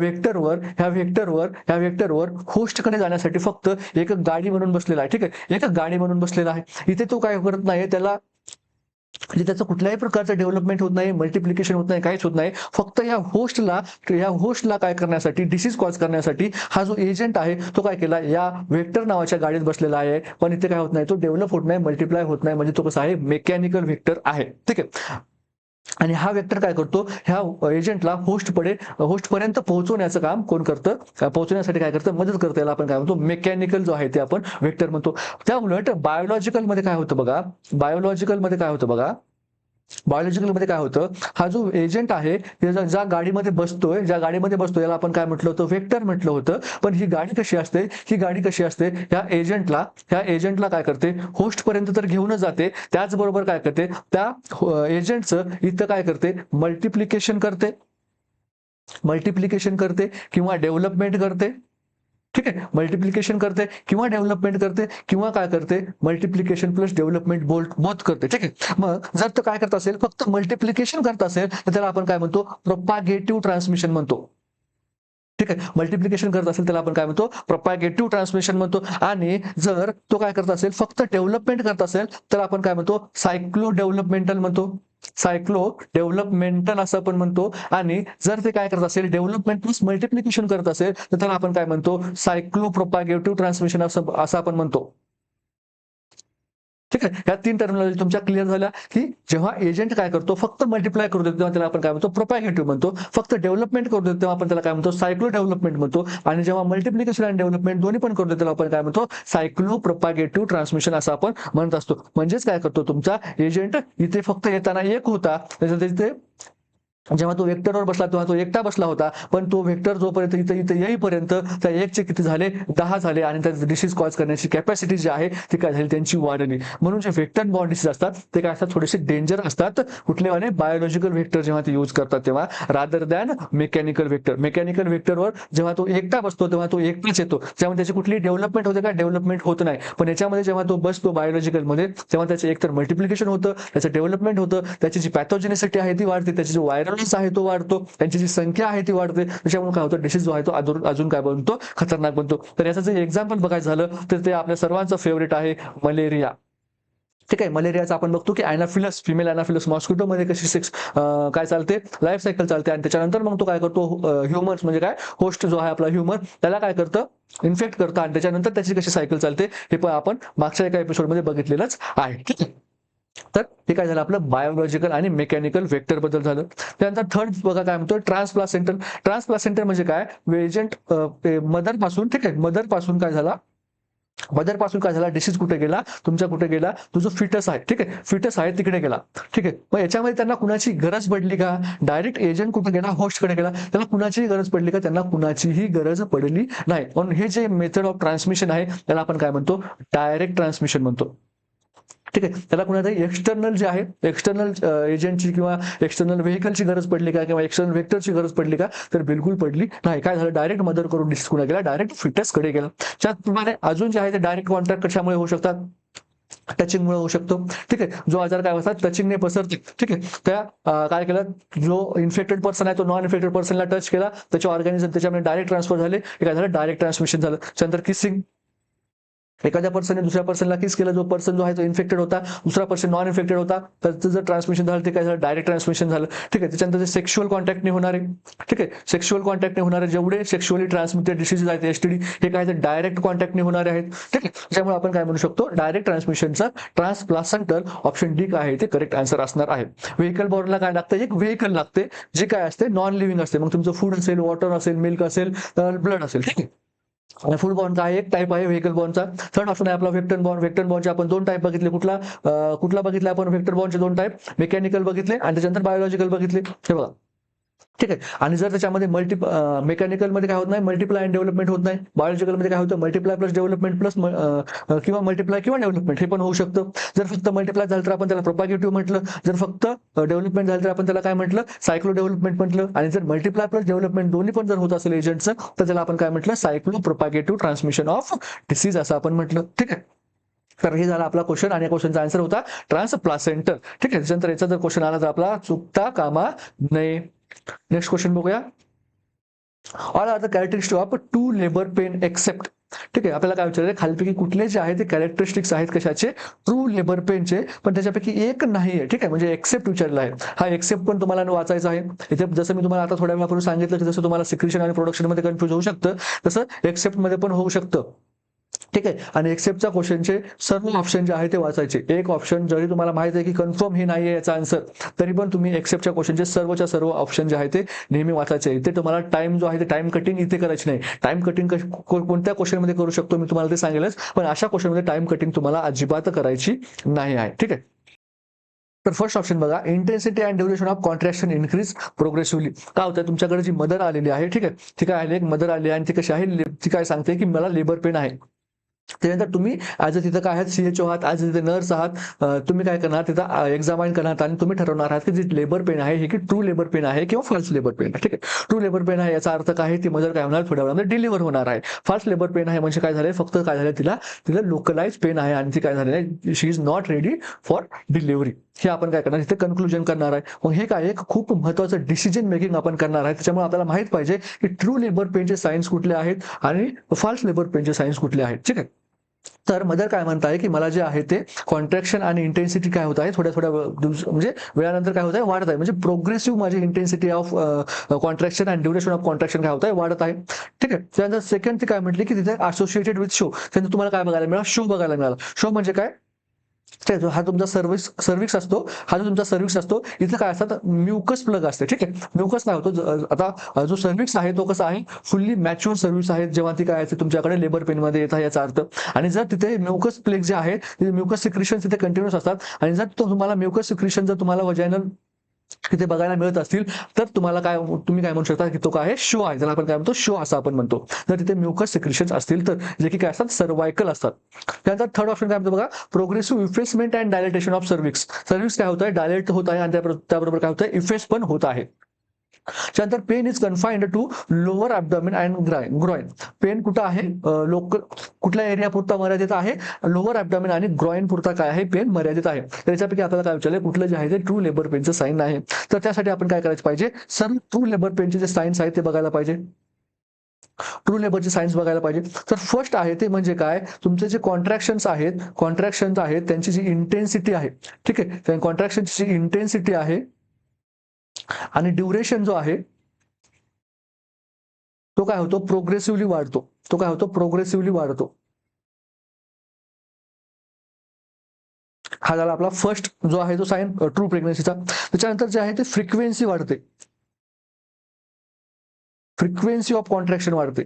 वेक्टरवर होस्टकडे जाण्यासाठी फक्त एक गाडी म्हणून बसलेला आहे. ठीक आहे, एक गाडी म्हणून बसलेला आहे. इथे तो काय करत नाही, त्याला म्हणजे त्याचं कुठल्याही प्रकारचं डेव्हलपमेंट होत नाही, मल्टिप्लिकेशन होत नाही, काहीच होत नाही. फक्त या होस्टला काय करण्यासाठी, डिसीज कॉज करण्यासाठी हा जो एजंट आहे तो काय केला, या वेक्टर नावाच्या गाडीत बसलेला आहे. पण इथे काय होत नाही, तो डेव्हलप होत नाही, मल्टिप्लाय होत नाही. म्हणजे तो कसा आहे, मेकॅनिकल व्हेक्टर आहे. ठीक आहे. आणि हा वेक्टर काय करतो, ह्या एजंटला होस्टपर्यंत पोहोचवण्याचं काम कोण करतं, पोहोचवण्यासाठी काय करतं, मदत करतं. याला आपण काय म्हणतो, मेकॅनिकल जो आहे ते आपण वेक्टर म्हणतो. त्या उलट बायोलॉजिकल मध्ये काय होतं बघा, बायोलॉजिकल मध्ये काय होतं, हा जो एजंट आहे ज्या गाडीमध्ये बसतोय याला आपण काय म्हटलं होतं, वेक्टर म्हटलं होतं. पण ही गाडी कशी असते, ह्या एजंटला काय करते, होस्ट पर्यंत तर घेऊनच जाते. त्याचबरोबर काय करते, त्या एजंटचं इथं काय करते, मल्टिप्लिकेशन करते किंवा डेव्हलपमेंट करते. ठीक आहे, मल्टिप्लिकेशन करते किंवा डेव्हलपमेंट करते किंवा काय करते, मल्टिप्लिकेशन प्लस डेव्हलपमेंट बोथ करते. ठीक आहे. मग जर तो काय करत असेल, फक्त मल्टिप्लिकेशन करत असेल तर त्याला आपण काय म्हणतो, प्रोपागेटिव्ह ट्रान्समिशन म्हणतो. ठीक आहे, मल्टिप्लिकेशन करत असेल त्याला आपण काय म्हणतो, प्रोपॅगेटिव्ह ट्रान्समिशन म्हणतो. आणि जर तो काय करत असेल, फक्त डेव्हलपमेंट करत असेल तर आपण काय म्हणतो, सायक्लो डेव्हलपमेंटल असं आपण म्हणतो. आणि जर ते काय करत असेल, डेव्हलपमेंट प्लस मल्टिप्लिकेशन करत असेल तर त्याला आपण काय म्हणतो, सायक्लो प्रोपॅगेटिव्ह ट्रान्समिशन असं आपण म्हणतो. ठीक आहे, या 3 टर्मिनॉलॉजी तुमच्या क्लिअर झाल्या, की जेव्हा एजंट काय करतो, फक्त मल्टिप्लाय करू देतो तेव्हा त्याला आपण काय म्हणतो, प्रोपॅगेटिव्ह म्हणतो. फक्त डेव्हलपमेंट करू देतो तेव्हा आपण त्याला काय म्हणतो, सायक्लो डेव्हलपमेंट म्हणतो. आणि जेव्हा मल्टिप्लिकेशन आणि डेव्हलपमेंट दोन्ही पण करू देतो त्याला आपण काय म्हणतो, सायक्लो प्रोपॅगेटिव्ह ट्रान्समिशन असं आपण म्हणत असतो. म्हणजेच काय करतो, तुमचा एजंट इथे फक्त येताना एक होता, त्याच्यात जेव्हा तो वेक्टरवर बसला तेव्हा तो एकटा बसला होता. पण तो वेक्टर जोपर्यंत इथे इथे येईपर्यंत त्या एकचे किती झाले, 10 झाले. आणि त्या डिसीज कॉज करण्याची कॅपॅसिटी जी आहे ती काय झाली, त्यांची वाढली. म्हणून जे वेक्टर बॉर्न डिसीज असतात ते काय असतात, थोडेसे डेंजर असतात. कुठले वाले, बायोलॉजिकल वेक्टर जेव्हा ते यूज करतात तेव्हा, रादर दॅन मेकॅनिकल वेक्टरवर जेव्हा तो एकटा बसतो तेव्हा तो एकटाच येतो, त्यामुळे त्याची कुठली डेव्हलपमेंट होते का, डेव्हलपमेंट होत नाही. पण याच्यामध्ये जेव्हा तो बसतो बायोलॉजिकल मध्ये, तेव्हा त्याचं एकतर मल्टिप्लिकेशन होतं, त्याचं डेव्हलपमेंट होतं, त्याची जी पॅथोजेनिसिटी आहे ती वाढते, त्याची जो व्हायरल आहे तो वाढतो, त्यांची जी संख्या आहे ती वाढते. त्याच्यामुळे काय होतं, डिसीज जो आहे तो अजून काय बनतो, खतरनाक बनतो. तर याचं जे एक्झाम्पल बघायचं झालं तर ते आपल्या सर्वांचं फेवरेट आहे, मलेरिया. ठीक आहे, मलेरियाचा आपण बघतो की अॅनाफिलस, फिमेल अॅनाफिलस मॉस्किटो मध्ये कशी काय चालते, लाईफ सायकल चालते. आणि त्याच्यानंतर मग तो काय करतो, ह्युमन्स म्हणजे काय, होस्ट जो आहे आपला ह्युमन, त्याला काय करतं, इन्फेक्ट करतं. आणि त्याच्यानंतर त्याची कशी सायकल चालते हे पण आपण मागच्या एका एपिसोडमध्ये बघितलेलंच आहे. ठीक आहे. तर हे काय झालं, आपलं बायोलॉजिकल आणि मेकॅनिकल वेक्टर बद्दल झालं. त्यानंतर थर्ड बघा काय म्हणतो, ट्रान्सप्लासेंटर म्हणजे काय, एजंट मदर पासून, ठीक आहे, मदर पासून काय झाला, डिसीज कुठे गेला, कुठे गेला, तो जो फिटस आहे, ठीक आहे, फिटस आहे तिकडे गेला. ठीक आहे. मग याच्यामध्ये त्यांना कुणाची गरज पडली का, डायरेक्ट एजंट कुठे गेला, होस्टकडे गेला, त्याला कुणाचीही गरज पडली का, त्यांना कुणाचीही गरज पडली नाही. म्हणून हे जे मेथड ऑफ ट्रान्समिशन आहे त्याला आपण काय म्हणतो, डायरेक्ट ट्रान्समिशन म्हणतो. ठीक आहे, त्याला कुणालाही एक्सटर्नल जे आहे, एक्सटर्नल एजंटची किंवा एक्सटर्नल व्हेकलची गरज पडली का, किंवा एक्सटर्नल वेक्टरची गरज पडली का, तर बिलकुल पडली नाही. काय झालं, डायरेक्ट मदर करून डिसीज कुणा गेला, डायरेक्ट फिटस कडे गेला. त्याचप्रमाणे अजून जे आहे ते डायरेक्ट कॉन्टॅक्ट कशामुळे होऊ शकतात, टचिंगमुळे होऊ शकतो. ठीक आहे, जो आजार काय होतात, टचिंगने पसरते. ठीक आहे, त्या काय केलं, जो इन्फेक्टेड पर्सन आहे तो नॉन इन्फेक्टेड पर्सनला टच केला, त्याचे ऑर्गॅनिझम त्याच्यामध्ये डायरेक्ट ट्रान्सफर झाले, काय झालं, डायरेक्ट ट्रान्समिशन झालं. त्यानंतर किसिंग, एखाद्या पर्सनने दुसऱ्या पर्सनला किस केलं, जो पर्सन जो आहे तो इन्फेक्टेड होता, दुसरा पर्सन नॉन इन्फेक्टेड होता, त्याचं जर ट्रान्समिशन झालं ते काय झालं, डायरेक्ट ट्रान्समिशन झालं. ठीक आहे. त्याच्यानंतर सेक्शुअल कॉन्टॅक्टने होणारे, ठीक आहे, सेक्शुअल कॉन्टॅक्टने होणारे जेवढे सेक्शुअली ट्रान्समिटेड डिसीज आहेत, एसटीडी, हे काय डायरेक्ट कॉन्टॅक्टने होणारे आहेत. ठीक आहे, त्यामुळे आपण काय म्हणू शकतो, डायरेक्ट ट्रान्समिशनचा ट्रान्सप्लासेंटर ऑप्शन डी काय आहे ते करेक्ट आन्सर असणार आहे. व्हेकल बॉर्नला काय लागतं, एक व्हेकल लागते, जे काय असते, नॉन लिव्हिंग असते. मग तुमचं फूड असेल, वॉटर असेल, मिल्क असेल, ब्लड असेल. ठीक आहे. फुल बॉर्नचा एक टाईप आहे व्हेकल बॉर्नचा. थर्ड ऑप्शन आहे आपला व्हेक्टर बॉर्नचे आपण 2 टाईप बघितले. कुठला बघितला आपण व्हेक्टर बॉर्नचे 2 टाईप, मेकॅनिकल बघितले आणि त्याच्यानंतर बायोलॉजिकल बघितले. हे बघा, ठीक आहे. आणि जर त्याच्यामध्ये मेकॅनिकल मध्ये काय होत नाही, मल्टिप्लाय अँड डेव्हलपमेंट होत नाही. बायोलॉजिकल मध्ये काय होतं, मल्टिप्लाय प्लस डेव्हलपमेंट प्लस किंवा मल्टिप्लाय किंवा डेव्हलपमेंट हे पण होऊ शकतं. जर फक्त मल्टिप्लाय झालं तर आपण त्याला प्रोपॅगेटिव्ह म्हटलं, जर फक्त डेव्हलपमेंट झालं तर आपण त्याला काय म्हटलं, सायक्लो डेव्हलपमेंट म्हटलं. आणि जर मल्टिप्लाय प्लस डेव्हलपमेंट दोन्ही पण जर होत असेल एजंटचं, तर त्याला आपण काय म्हटलं, सायक्लो प्रोपॅगेटिव्ह ट्रान्समिशन ऑफ डिसीज असं आपण म्हटलं. ठीक आहे. तर हे झाला आपला क्वेश्चन आणि या क्वेश्चनचा आन्सर होता ट्रान्सप्लासेंटर. ठीक आहे, त्याच्यानंतर याचा जर क्वेश्चन आला तर आपला चुकता कामा नये. नेक्स्ट क्वेश्चन बघूया. All are the characteristic of true labour pain except. ठीक आहे, आपल्याला काय विचारायचं खालीपैकी कुठले जे आहे ते कॅरेक्टरिस्टिक्स आहेत कशाचे, ट्रू लेबर पेनचे, पण त्याच्यापैकी एक नाहीये. ठीक आहे, म्हणजे एक्सेप्ट विचारला आहे. हा एक्सेप्ट पण तुम्हाला वाचायचा आहे. इथे जसं मी तुम्हाला आता थोड्या वेळापूर्वी सांगितलं की जसं तुम्हाला सिक्रेशन आणि प्रोडक्शन मध्ये कन्फ्युज होऊ शकतं, तसं एक्सेप्ट मध्ये पण होऊ शकतं. ठीक आहे, आणि एक्सेप्टच्या क्वेश्चनचे सर्व ऑप्शन जे आहे ते वाचायचे. एक ऑप्शन जरी तुम्हाला माहित आहे की कन्फर्म हे नाहीये याचा आन्सर, तरी पण तुम्ही एक्सेप्टच्या क्वेश्चनचे सर्वच्या सर्व ऑप्शन जे आहे ते नेहमी वाचायचे. इथे तुम्हाला टाइम जो आहे ते टाइम कटिंग इथे करायची नाही. टाइम कटिंग कोणत्या क्वेश्चन मध्ये करू शकतो मी तुम्हाला ते सांगेलच, पण अशा क्वेश्चन मध्ये टाइम कटिंग तुम्हाला अजिबात करायची नाही आहे. ठीक आहे, तर फर्स्ट ऑप्शन बघा, intensity and duration of contraction increase प्रोग्रेसिव्हली. काय होतं, तुमच्याकडे जी मदर आलेली आहे, ठीक आहे, ती काय आली, एक मदर आली आणि ती कशी आहे, ती काय सांगते की मला लेबर पेन आहे. त्यानंतर तुम्ही ॲज अ तिथं काय आहात, सीएचओ आहात, ॲज तिथे नर्स आहात, तुम्ही काय करणार तिथं एक्झामाइन करणार आणि तुम्ही ठरवणार आहात की जी लेबर पेन आहे हे की ट्रू लेबर पेन आहे किंवा फॉल्स लेबर पेन आहे. ठीक आहे, ट्रू लेबर पेन आहे याचा अर्थ काय आहे, ती मदर काय होणार, थोड्या वेळामध्ये डिलिव्हर होणार आहे. फॉल्स लेबर पेन आहे म्हणजे काय झालंय, फक्त काय झालंय, तिला लोकलाइज पेन आहे आणि ती काय झालेलं आहे, she is not ready for delivery. हे आपण काय करणार, इथे कन्क्लुजन करणार आहे. मग हे काय एक खूप महत्त्वाचं डिसिजन मेकिंग आपण करणार आहे. त्याच्यामुळे आपल्याला माहित पाहिजे की ट्रू लेबर पेनचे सायन्स कुठले आहेत आणि फॉल्स लेबर पेनचे सायन्स कुठले आहेत. ठीक आहे, तर मदर काय म्हणत आहे की मला जे आहे ते कॉन्ट्रॅक्शन आणि इंटेन्सिटी काय होत आहे, थोड्या थोड्या म्हणजे वेळानंतर काय होत आहे, वाढत आहे. म्हणजे प्रोग्रेसिव्ह माझी इंटेन्सिटी ऑफ कॉन्ट्रॅक्शन आणि ड्युरेशन ऑफ कॉन्ट्रॅक्शन काय होत आहे, वाढत आहे. ठीक आहे, त्यानंतर सेकंड ती काय म्हटली की तिथे असोसिएटेड विथ शो. त्यानंतर तुम्हाला काय बघायला मिळाला, शो बघायला मिळाला. शो म्हणजे काय, हा तुमचा सर्व्हिस असतो. हा जो तुमचा सर्व्हिस असतो, इथे काय असतात, म्युकस प्लग असते. ठीक आहे, म्युकस काय होतो, आता जो सर्व्हिस आहे तो कसा आहे, फुल्ली मॅच्युअर सर्व्हिस आहे जेव्हा ती काय असते तुमच्याकडे लेबर पेन मध्ये येत आहे याचा अर्थ. आणि जर तिथे म्युकस प्लेग जे आहे, म्युकस सिक्रिशन तिथे कंटिन्युअस असतात आणि जर तुम्हाला म्युकस सिक्रिशन जर तुम्हाला वजायनल तिथे बघायला मिळत असतील तर तुम्हाला काय, तुम्ही काय म्हणू शकता की तो काय शो आहे, त्याला आपण काय म्हणतो, शो असं आपण म्हणतो. जर तिथे म्युकस सिक्रिशन्स असतील तर, जे की काय असतात, सर्वायकल असतात. त्यानंतर थर्ड ऑप्शन काय म्हणतो बघा, progressive effacement and dilatation of cervix. Cervix काय होत आहे, डायलेट होत आहे आणि त्याबरोबर काय होत आहे, इफेस पण होत आहे. त्यानंतर pain is confined to lower abdomen and groin. Pain कुठं आहे, कुठल्या एरिया पुरता मर्यादित आहे, लोअर ॲब्डॉमिन आणि ग्रॉइन पुरता काय आहे, पेन मर्यादित आहे. त्याच्यापैकी आपल्याला काय विचारलं, कुठलं जे आहे ते ट्रू लेबर पेनचं साईन आहे. तर त्यासाठी आपण काय करायचं पाहिजे, सर्व ट्रू लेबर पेनचे जे सायन्स आहेत ते बघायला पाहिजे. ट्रू लेबरचे सायन्स बघायला पाहिजे. तर फर्स्ट आहे ते म्हणजे काय, तुमचे जे कॉन्ट्रॅक्शन्स आहेत त्यांची जी इंटेन्सिटी आहे, ठीक आहे, त्या कॉन्ट्रॅक्शनची जी इंटेन्सिटी आहे आणि ड्युरेशन जो आहे तो काय होतो, प्रोग्रेसिव्हली वाढतो. तो काय होतो, प्रोग्रेसिव्हली वाढतो. हा झाला आपला फर्स्ट जो आहे तो साइन ट्रू प्रेग्नन्सीचा. त्याच्यानंतर जे आहे ते फ्रिक्वेन्सी वाढते, फ्रिक्वेन्सी ऑफ कॉन्ट्रॅक्शन वाढते.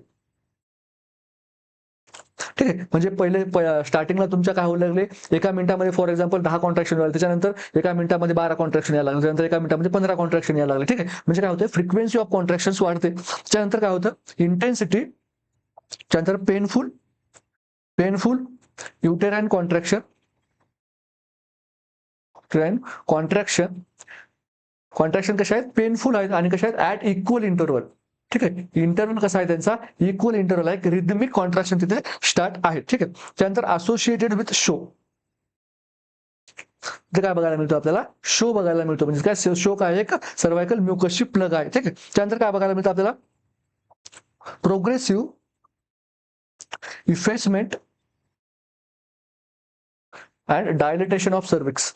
ठीक आहे, म्हणजे पहिले स्टार्टिंगला तुमच्या काय होऊ लागले, एका मिनिटामध्ये फॉर एक्झाम्पल 10 कॉन्ट्रॅक्शन झाले, त्याच्यानंतर एका मिनिटामध्ये 12 कॉन्ट्रॅक्शन यायला लागले, त्यानंतर एका मिनिटामध्ये 15 कॉन्ट्रॅक्शन यायला लागले. ठीक आहे, म्हणजे काय होतं, फ्रिक्वेन्सी ऑफ कॉन्ट्रॅक्शन वाढते. त्यानंतर काय होतं, इंटेन्सिटी, त्यानंतर painful painful uterine contraction, contraction contraction कशा आहेत, पेनफुल आहेत आणि कशा आहेत, ऍट इक्वल इंटरवल. ठीक आहे, इंटरवल कसा आहे त्यांचा, इक्वल इंटरवल आहे, रिदमिक कॉन्ट्रॅक्शन तिथे स्टार्ट आहे. ठीक आहे, त्यानंतर असोसिएटेड विथ शो. ते काय बघायला मिळतो आपल्याला, शो बघायला मिळतो. म्हणजे काय, शो काय, एक सर्वायकल म्युकसची प्लग आहे. ठीक आहे, त्यानंतर काय बघायला मिळतं आपल्याला, progressive effacement and dilatation of cervix.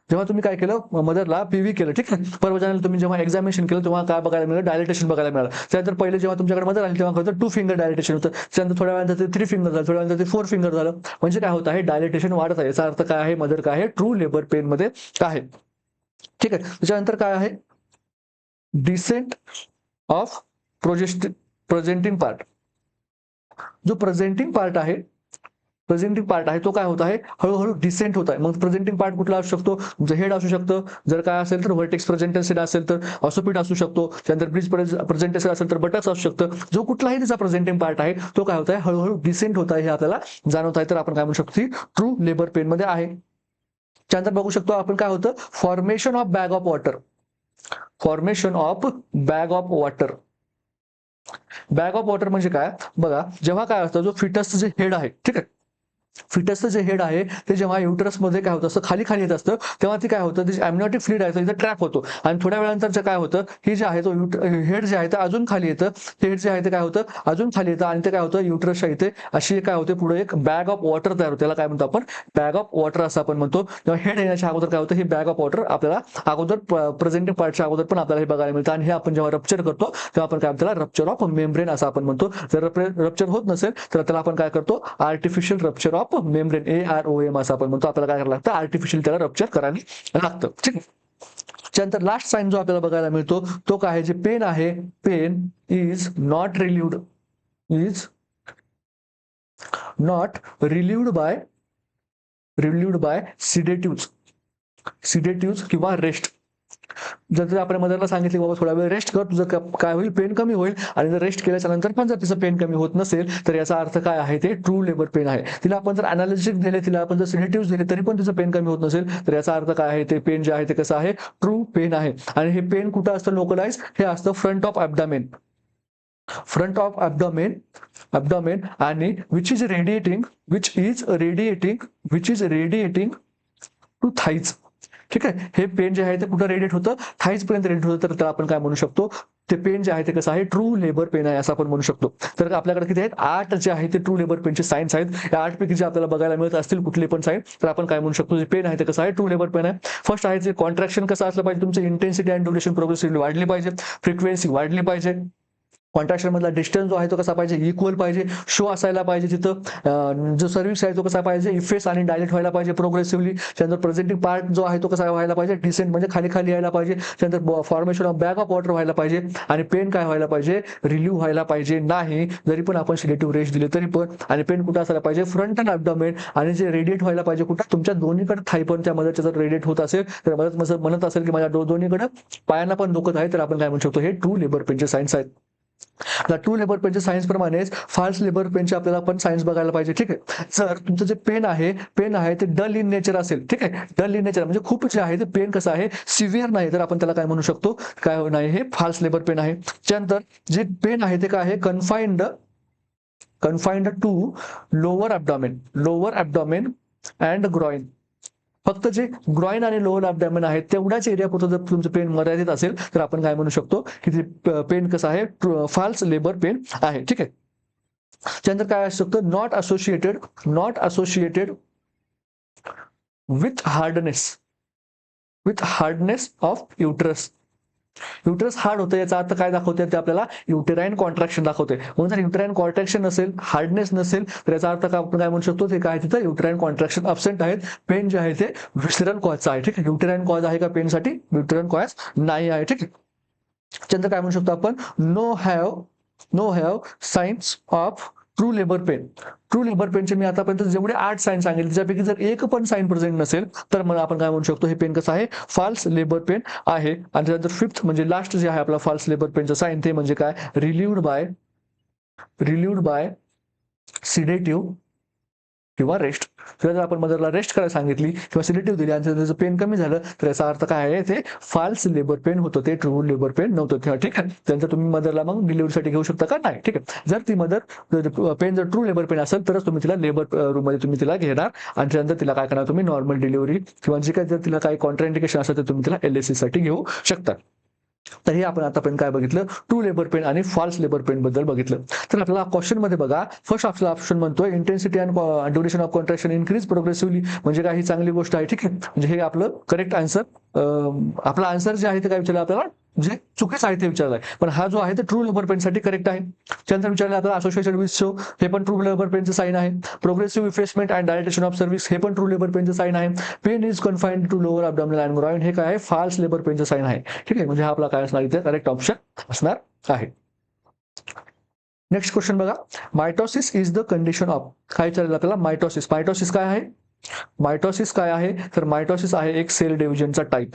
जेव्हा तुम्ही काय केलं, मदरला पीव्ही केलं, ठीक आहे, परवा तुम्ही जेव्हा एक्झामिनेशन केलं तेव्हा काय बघायला मिळालं, डायलेटेशन बघायला मिळालं. त्यानंतर पहिले जेव्हा तुमच्याकडे मदर आली तेव्हा होतं 2 फिंगर डायलेटेशन होतं. त्यानंतर थोड्या वेळानंतर ते 3 फिंगर झालं, थोड्या वेळानंतर ते 4 फिंगर झालं. म्हणजे काय होत आहे, डायलेटेशन वाढत आहे. याचा अर्थ काय आहे, मदर काय आहे, ट्रू लेबर पेन मध्ये आहे. ठीक आहे, त्याच्यानंतर काय आहे, डिसेंट ऑफ प्रेझेंटिंग पार्ट. जो प्रेझेंटिंग पार्ट आहे तो काय होत आहे, हळूहळू डिसेंट होत आहे. मग प्रेझेंटिंग पार्ट कुठला असू शकतो, हेड असू शकतं, जर काय असेल तर व्हर्टेक्स प्रेझेंटेशन असेल तर ऑसोपिट असू शकतो, त्यानंतर ब्रिज प्रेझेंटेशन असेल तर बटक्स असू शकतं. जो कुठलाही त्याचा प्रेझेंटिंग पार्ट आहे तो काय होत आहे, हळूहळू डिसेंट होत आहे, हे आपल्याला जाणवत आहे. तर आपण काय म्हणू शकतो, ट्रू लेबर पेन मध्ये आहे. त्यानंतर बघू शकतो आपण काय होतं, formation of bag of water. Formation of bag of water. Bag of water म्हणजे काय बघा, जेव्हा काय असतं जो फिटसचं जे हेड आहे, ठीक आहे, फिटसचं जे हेड आहे ते जेव्हा युटरसमध्ये काय होतं असं खाली खाली येत असतं, तेव्हा ते काय होतं, ते एमनिओटिक फ्लुइड आहे इथं ट्रॅप होतो आणि थोड्या वेळानंतर काय होतं, ही जे आहे तो हेड जे आहे ते अजून खाली येतं, हेड जे आहे ते काय होतं अजून खाली येतं आणि ते काय होतं युटरसच्या इथे अशी काय होते पुढे एक बॅग ऑफ वॉटर तयार होते, त्याला काय म्हणतो आपण बॅग ऑफ वॉटर असं आपण म्हणतो. तेव्हा हेड येण्याच्या अगोदर काय होतं, ही बॅग ऑफ वॉटर आपल्याला अगोदर प्रेझेंटिंग पार्टच्या अगोदर पण आपल्याला हे बघायला मिळतं आणि हे आपण जेव्हा रप्चर करतो तेव्हा आपण काय त्याला रप्चर ऑफ मेम्ब्रेन असं आपण म्हणतो. जर रप्चर होत नसेल तर त्याला आपण काय करतो, artificial rupture of membrane, AROM असं आपण म्हणतो. आपल्याला काय करायला लागतं, आर्टिफिशियल त्याला रप्चर करायला लागतं. ठीक आहे. त्यानंतर लास्ट साइन जो आपल्याला बघायला मिळतो तो काय आहे, जे पेन आहे, pain is not is not relieved by sedative किंवा रेस्ट. जर आपल्या मदरला सांगितले बाबा थोडा वेळ रेस्ट कर, तुझं काय होईल, पेन कमी होईल, आणि जर रेस्ट केल्याच्या नंतर पण जर तिचं पेन कमी होत नसेल तर याचा अर्थ काय आहे, ते ट्रू लेबर पेन आहे. तिला आपण जर अनालिसिस दिले, तिला आपण जर सिडेटिव्ह दिले तरी पण तिचं पेन कमी होत नसेल तर याचा अर्थ काय आहे, ते पेन जे आहे ते कसं आहे, ट्रू पेन आहे. आणि हे पेन कुठं असतं लोकलाइज, हे असतं फ्रंट ऑफ ॲब्डॉमेन आणि which is radiating to thighs. ठीक आहे, हे पेन जे आहे ते कुठं रेडिएट होतं, थाईज पर्यंत रेडिएट होतं, तर आपण काय म्हणू शकतो, ते पेन जे आहे ते कसं आहे, ट्रू लेबर पेन आहे असं आपण म्हणू शकतो. तर आपल्याकडे किती आहेत, 8 जे आहे ते ट्रू लेबर पेनचे साईन्स आहेत. या 8 पैकी जे आपल्याला बघायला मिळत असतील कुठले पण साईन, तर आपण काय म्हणू शकतो, जे पेन आहे ते कसं आहे, ट्रू लेबर पेन आहे. फर्स्ट आहे जे कॉन्ट्रॅक्शन कसं असलं पाहिजे, तुमचं इंटेन्सिटी अँड ड्युरेशन प्रोग्रेसिव्हली वाढली पाहिजे, फ्रिक्वेन्सी वाढली पाहिजे, कॉन्ट्रॅक्शन मधला डिस्टन्स जो आहे तो कसा पाहिजे, इक्वल पाहिजे, शो असायला पाहिजे तिथं, जो सर्व्हिस आहे तो कसा पाहिजे, इफेस आणि डायलेट व्हायला पाहिजे प्रोग्रेसिव्हली. त्यानंतर प्रेझेंटिंग पार्ट जो आहे तो कसा व्हायला पाहिजे, डिसेंट म्हणजे खाली खाली यायला पाहिजे. त्यानंतर formation of bag of water व्हायला पाहिजे आणि पेन काय व्हायला पाहिजे, रिलीव्ह व्हायला पाहिजे नाही, जरी पण आपण सिलेटिव्ह रेस्ट दिले तरी पण. आणि पेन कुठं असायला पाहिजे, फ्रंट अँड ॲब्डॉमेन, आणि जे रेडिएट व्हायला पाहिजे कुठं, तुमच्या दोन्हीकडे थाई पण त्यामध्ये जर रेडिएट होत असेल तर म्हणत असेल की माझ्या दोन्हीकडे पायांना पण दुखत आहे, तर आपण काय म्हणू शकतो, हे ट्रू लेबर पेनचे सायन्स आहेत. ट्रू लेबर पेनचे सायन्स प्रमाणेच फाल्स लेबर पेनचे आपल्याला पण सायन्स बघायला पाहिजे. ठीक आहे, जर तुमचं जे पेन आहे ते डल इन नेचर असेल, ठीक आहे, डल इन नेचर म्हणजे खूप जे आहे ते पेन कसं आहे, सिव्हिअर नाही, तर आपण त्याला काय म्हणू शकतो, काय नाही, हे फाल्स लेबर पेन आहे. त्यानंतर जे पेन आहे ते काय आहे, confined to lower abdomen and groin. फक्त जे ग्रॉइन आणि लोअर ॲब्डॉमेन आहे तेवढ्याच एरियापुरतं जर तुमचं पेन मर्यादित असेल तर आपण काय म्हणू शकतो की ते पेन कसं आहे, फाल्स लेबर पेन आहे. ठीक आहे. त्यानंतर काय असू शकतं, not associated with hardness of uterus. Uterus hard होतं याचा अर्थ काय दाखवते, ते आपल्याला युटेराइन कॉन्ट्रॅक्शन दाखवते. म्हणून जर युटेराइन कॉन्ट्रॅक्शन नसेल, हार्डनेस नसेल, तर याचा अर्थ आपण काय म्हणू शकतो, ते काय तिथं युटेराइन कॉन्ट्रॅक्शन अब्सेंट आहेत. पेन जे आहे ते विस्टरल कॉजचा आहे. ठीक आहे, युटेराइन कॉज आहे का पेनसाठी, युटेराइन कॉज नाही आहे. ठीक आहे. त्यानंतर काय म्हणू शकतो आपण, no have signs of true labour पेनचे मी आतापर्यंत जेवढे 8 साईन सांगितले त्यापैकी जर एक पण साईन प्रेझेंट नसेल तर मग आपण काय म्हणू शकतो, हे पेन कसं आहे, फाल्स लेबर पेन आहे. आणि त्यानंतर फिफ्थ म्हणजे लास्ट जे आहे आपला फाल्स लेबर पेनचं साईन, ते म्हणजे काय, रिलीव्ड बाय सिडेटिव्ह किंवा रेस्ट. जर आपण मदरला रेस्ट करायला सांगितली किंवा सिलेटिव्ह दिली आणि त्याचं पेन कमी झालं तर याचा अर्थ काय आहे, ते फाल्स लेबर पेन होतं, ते ट्रू लेबर पेन नव्हतं. ठीक आहे, त्यानंतर तुम्ही मदरला मग डिलिव्हरीसाठी घेऊ शकता का, नाही. ठीक आहे, जर ती मदर पेन जर ट्रू लेबर पेन असेल तरच तुम्ही तिला लेबर रूम मध्ये तुम्ही तिला घेणार आणि त्यानंतर तिला काय करणार, तुम्ही नॉर्मल डिलिव्हरी किंवा जे काही जर तिला काही कॉन्ट्राइंडिकेशन असेल तर तुम्ही तिला LAC साठी घेऊ शकता. तर हे आपण आतापर्यंत काय बघितलं, ट्रू लेबर पेन आणि फॉल्स लेबर पेन बद्दल बघितलं. तर आपल्याला क्वेश्चन मध्ये बघा, फर्स्ट आपला ऑप्शन म्हणतोय intensity and duration of contraction increase प्रोग्रेसिव्हली, म्हणजे काही चांगली गोष्ट आहे. ठीक आहे, म्हणजे हे आपलं करेक्ट आन्सर, आपला आन्सर जे आहे ते काय विचारलं आपल्याला, जे चुकीचं आहे ते विचारलंय, पण हा जो आहे ते ट्रू लेबर पेन साठी करेक्ट आहे. त्यानंतर विचारलं आपल्याला असोसिएशन विथ शो, हे पण ट्रू लेबर पेनचं साईन आहे. Progressive refreshment and dilatation of cervix, हे पण ट्रू लेबर पेनचं साईन आहे. Pain is confined to lower abdominal and groin, हे काय आहे, फाल्स लेबर पेनचं साईन आहे. ठीक आहे, म्हणजे हा आपला काय असणार इथे करेक्ट ऑप्शन असणार आहे. नेक्स्ट क्वेश्चन बघा, mitosis is the condition of, काय विचारलं आपल्याला, मायटोसिस काय आहे, मायटोसिस काय आहे, तर मायटोसिस आहे एक सेल डिव्हिजनचा टाईप.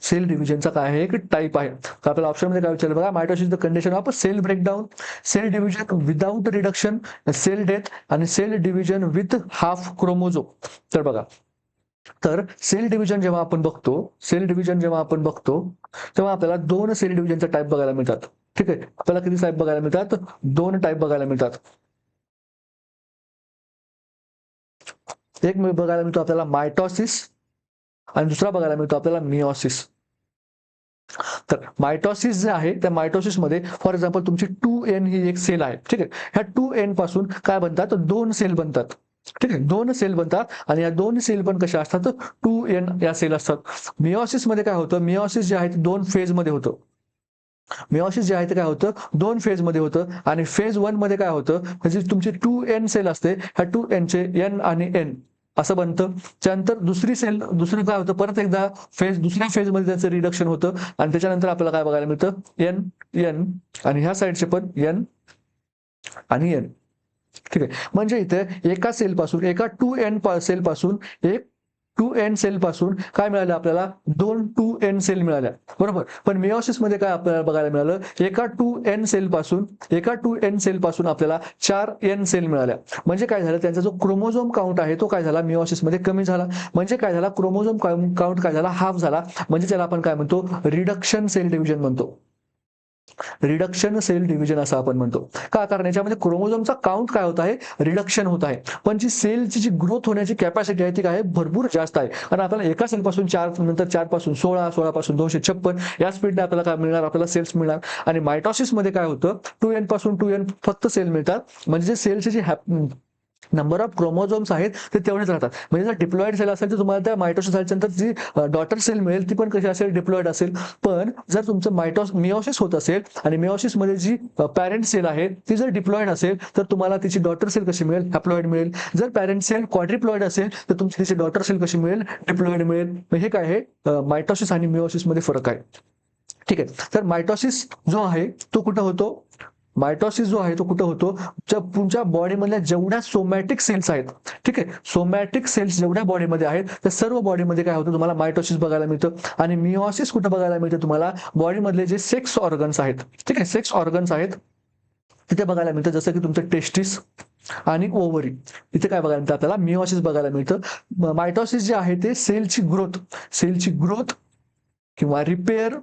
सेल डिव्हिजनचा काय आहे, एक टाईप आहे. तर आपल्याला ऑप्शन मध्ये काय विचारलं बघा, mitosis the condition of cell breakdown, cell division without reduction, cell death आणि cell division with half chromosome. तर बघा, तर सेल डिव्हिजन जेव्हा आपण बघतो तेव्हा आपल्याला 2 सेल डिव्हिजनचा टाईप बघायला मिळतात. ठीक आहे, आपल्याला किती टाईप बघायला मिळतात? 2 टाईप बघायला मिळतात. एक बघायला मिळतो आपल्याला मायटॉसिस आणि दुसरा बघायला मिळतो आपल्याला मिओसिस. तर मायटॉसिस जे आहे त्या मायटॉसिसमध्ये फॉर एक्झाम्पल तुमची 2n ही एक सेल आहे. ठीक आहे, ह्या 2n पासून काय बनतात? 2 सेल बनतात. ठीक आहे, 2 सेल बनतात आणि या 2 सेल पण कशा असतात? 2n या सेल असतात. मिओसिस मध्ये काय होतं? मिओसिस जे आहे ते 2 फेज मध्ये होतं. मिओसिस जे आहे ते काय होतं? 2 फेज मध्ये होतं आणि फेज 1 मध्ये काय होतं? म्हणजे तुमची 2n सेल असते, ह्या 2n चे n आणि n असं बनतं. त्यानंतर दुसरं काय होतं? परत एकदा दुसऱ्या फेजमध्ये त्याचं रिडक्शन होतं आणि त्याच्यानंतर आपल्याला काय बघायला मिळतं? n आणि ह्या साईडचे पण n आणि n. ठीक आहे, म्हणजे इथे एका एका 2n सेल पासून एक 2n सेल पासून काय मिळालं आपल्याला? 2 2n सेल मिळाल्या, बरोबर. पण मिओसिस मध्ये काय आपल्याला बघायला मिळालं? एका 2n सेल पासून आपल्याला 4n सेल मिळाल्या. म्हणजे काय झालं? त्यांचा जो क्रोमोझोम काउंट आहे तो काय झाला? मिओसिस मध्ये कमी झाला. म्हणजे काय झाला? क्रोमोझोम काउंट काय झाला? हाफ झाला. म्हणजे त्याला आपण काय म्हणतो? रिडक्शन सेल डिव्हिजन म्हणतो. रिडक्शन सेल डिव्हिजन असं आपण म्हणतो. का? कारण याच्यामध्ये क्रोमोझोमचा काउंट काय होत आहे? रिडक्शन होत आहे. पण जी सेलची जी ग्रोथ होण्याची कॅपॅसिटी आहे ती काय आहे? भरपूर जास्त आहे. कारण आपल्याला एका सेल पासून 4, नंतर 4 पासून 16, 16 पासून 256 या स्पीडने आपल्याला काय मिळणार? आपल्याला सेल्स मिळणार. आणि मायटॉसिस मध्ये काय होतं? 2n पासून 2n फक्त सेल मिळतात. म्हणजे सेलचे जे नंबर ऑफ क्रोमोझोम्स आहेत ते तेवढेच राहतात. म्हणजे जर डिप्लॉइड सेल असेल तर तुम्हाला त्या मायटोसिस झाल्यानंतर जी डॉटर सेल मिळेल ती पण कशी असेल? डिप्लॉइड असेल. पण जर तुमचं मिओसिस होत असेल आणि मिओसिस मध्ये जी पॅरेंट सेल आहे ती जर डिप्लॉइड असेल तर तुम्हाला तिची डॉटर सेल कशी मिळेल? हॅप्लॉइड मिळेल. जर पॅरेंट सेल क्वाड्रिप्लॉइड असेल तर तुमची तिची डॉटर सेल कशी मिळेल? डिप्लॉइड मिळेल. हे काय आहे? मायटोसिस आणि मिओसिस मध्ये फरक आहे. ठीक आहे, तर मायटोसिस जो आहे तो कुठं होतो? मायटॉसिस जो आहे तो कुठं होतो? तुमच्या बॉडीमधल्या जेवढ्या सोमॅटिक सेल्स आहेत, ठीक आहे, सोमॅटिक सेल्स जेवढ्या बॉडीमध्ये आहेत त्या सर्व बॉडीमध्ये काय होतं? तुम्हाला मायटॉसिस बघायला मिळतं. आणि मिओसिस कुठं बघायला मिळतं? तुम्हाला बॉडीमधले जे सेक्स ऑर्गन्स आहेत, ठीक आहे, सेक्स ऑर्गन्स आहेत तिथे बघायला मिळतं. जसं की तुमचं टेस्टिस आणि ओव्हरी, इथे काय बघायला मिळतं? आपल्याला मिओसिस बघायला मिळतं. मायटॉसिस जे आहे ते सेलची ग्रोथ किंवा रिपेअर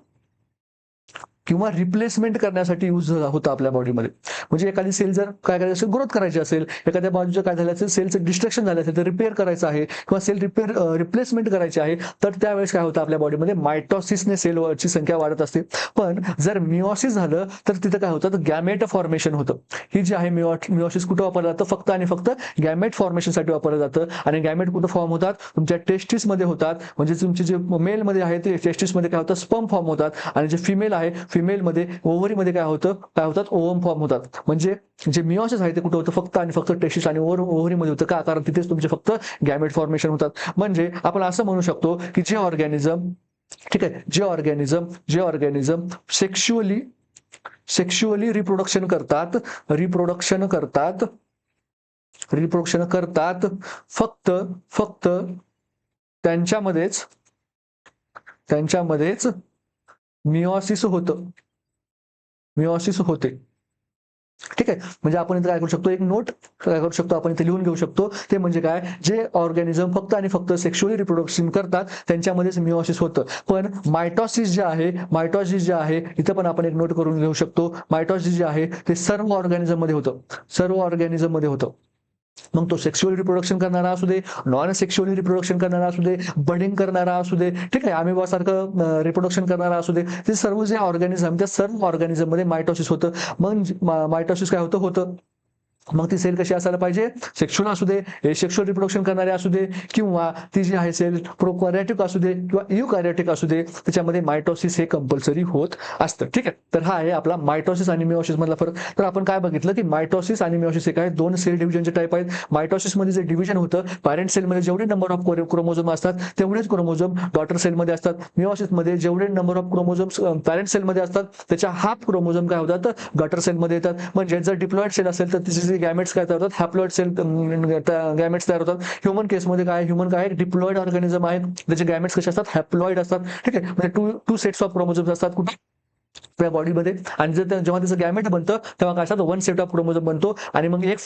किंवा रिप्लेसमेंट करण्यासाठी यूज होतं आपल्या बॉडीमध्ये. म्हणजे एखादी सेल जर काय करायची असेल? ग्रोथ करायची असेल, एखाद्या बाजूचं काय झालं असेल? सेलचं डिस्ट्रक्शन झालं असेल तर रिपेअर करायचं आहे किंवा सेल रिप्लेसमेंट करायची आहे, तर त्यावेळेस काय होतं? आपल्या बॉडीमध्ये मायटॉसिसने सेलची संख्या वाढत असते. पण जर मिओसिस झालं तर तिथं काय होतं? गॅमेट फॉर्मेशन होतं. ही जी आहे मिओसिस कुठं वापरलं जातं? फक्त आणि फक्त गॅमेट फॉर्मेशनसाठी वापरलं जातं. आणि गॅमेट कुठं फॉर्म होतात? तुमच्या टेस्टिसमध्ये होतात. म्हणजे तुमचे जे मेलमध्ये आहे ते टेस्टिसमध्ये काय होतं? स्पर्म फॉर्म होतात. आणि जे फिमेल आहे फिमेलमध्ये ओव्हरीमध्ये काय होतात? ओव्हम फॉर्म होतात. म्हणजे जे मिओसिस आहे ते कुठं होतं? फक्त आणि फक्त टेस्टिस आणि ओव्हरीमध्ये होतं. का? कारण तिथेच तुमचे फक्त गॅमेट फॉर्मेशन होतात. म्हणजे आपण असं म्हणू शकतो की जे ऑर्गॅनिझम, ठीक आहे, जे ऑर्गॅनिझम सेक्शुअली रिप्रोडक्शन करतात फक्त त्यांच्यामध्येच मिओसिस होते. ठीक आहे, म्हणजे आपण इथे काय करू शकतो? एक नोट काय करू शकतो? आपण इथे लिहून घेऊ शकतो. ते म्हणजे काय? जे ऑर्गॅनिझम फक्त आणि फक्त सेक्शुअली रिप्रोडक्शन करतात त्यांच्यामध्येच मिओसिस होतं. पण मायटॉसिस जे आहे इथं पण आपण एक नोट करून घेऊ शकतो. मायटॉसिस जे आहे ते सर्व ऑर्गॅनिझम मध्ये होतं. मग तो सेक्शुअल रिप्रोडक्शन करणारा असू दे, नॉन सेक्शुअली रिप्रोडक्शन करणारा असू दे, बडिंग करणारा असू दे, ठीक आहे, अमिबासारखं रिप्रोडक्शन करणारा असू दे, ते सर्व जे ऑर्गॅनिझम त्या सर्व ऑर्गॅनिझम मध्ये मायटॉसिस होतं. मग मायटॉसिस काय होतं? मग ती सेल कशी असायला पाहिजे? सेक्शुअल असू दे, एसेक्शुअल रिप्रोडक्शन करणारे असू दे, किंवा ती जी आहे सेल प्रोकॅरियोटिक असू दे किंवा युकॅरियोटिक असू दे, त्याच्यामध्ये मायटॉसिस हे कंपल्सरी होत असतं. ठीक आहे, तर हा आहे आपला मायटॉसिस आणि मिओसिस मधला फरक. तर आपण काय बघितलं की मायटॉसिस आणि मिओसिस हे काय? 2 सेल डिव्हिजनचे टाईप आहेत. मायटॉसिस मध्ये जे डिव्हिजन होतं, पॅरेंट सेलमध्ये जेवढे नंबर ऑफ क्रोमोझोम असतात तेवढेच क्रोमोझोम डॉटर सेलमध्ये असतात. मिओसिस मध्ये जेवढे नंबर ऑफ क्रोमोझोम्स पॅरेंट सेलमध्ये असतात त्याच्या हाफ क्रोमोझोम काय होतात? डॉटर सेलमध्ये येतात. म्हणजे जर डिप्लॉइड सेल असेल तर तिचे गॅमेट्स काय तयार होतात? हॅप्लॉइड सेल गॅमेट्स तयार होतात. ह्युमन केसमध्ये काय डिप्लॉइड ऑर्गॅनिझम आहे, त्याचे गॅमेट्स कसे असतात? हॅप्लॉइड असतात. ठीक आहे, म्हणजे टू सेट्स ऑफ क्रोमोझोम्स असतात. कुठे? आपल्या बॉडीमध्ये. आणि जेव्हा त्याचं गॅमेट बनतं तेव्हा काय असतात, वन सेट ऑफ क्रोमोझोम बनतो. आणि मग एक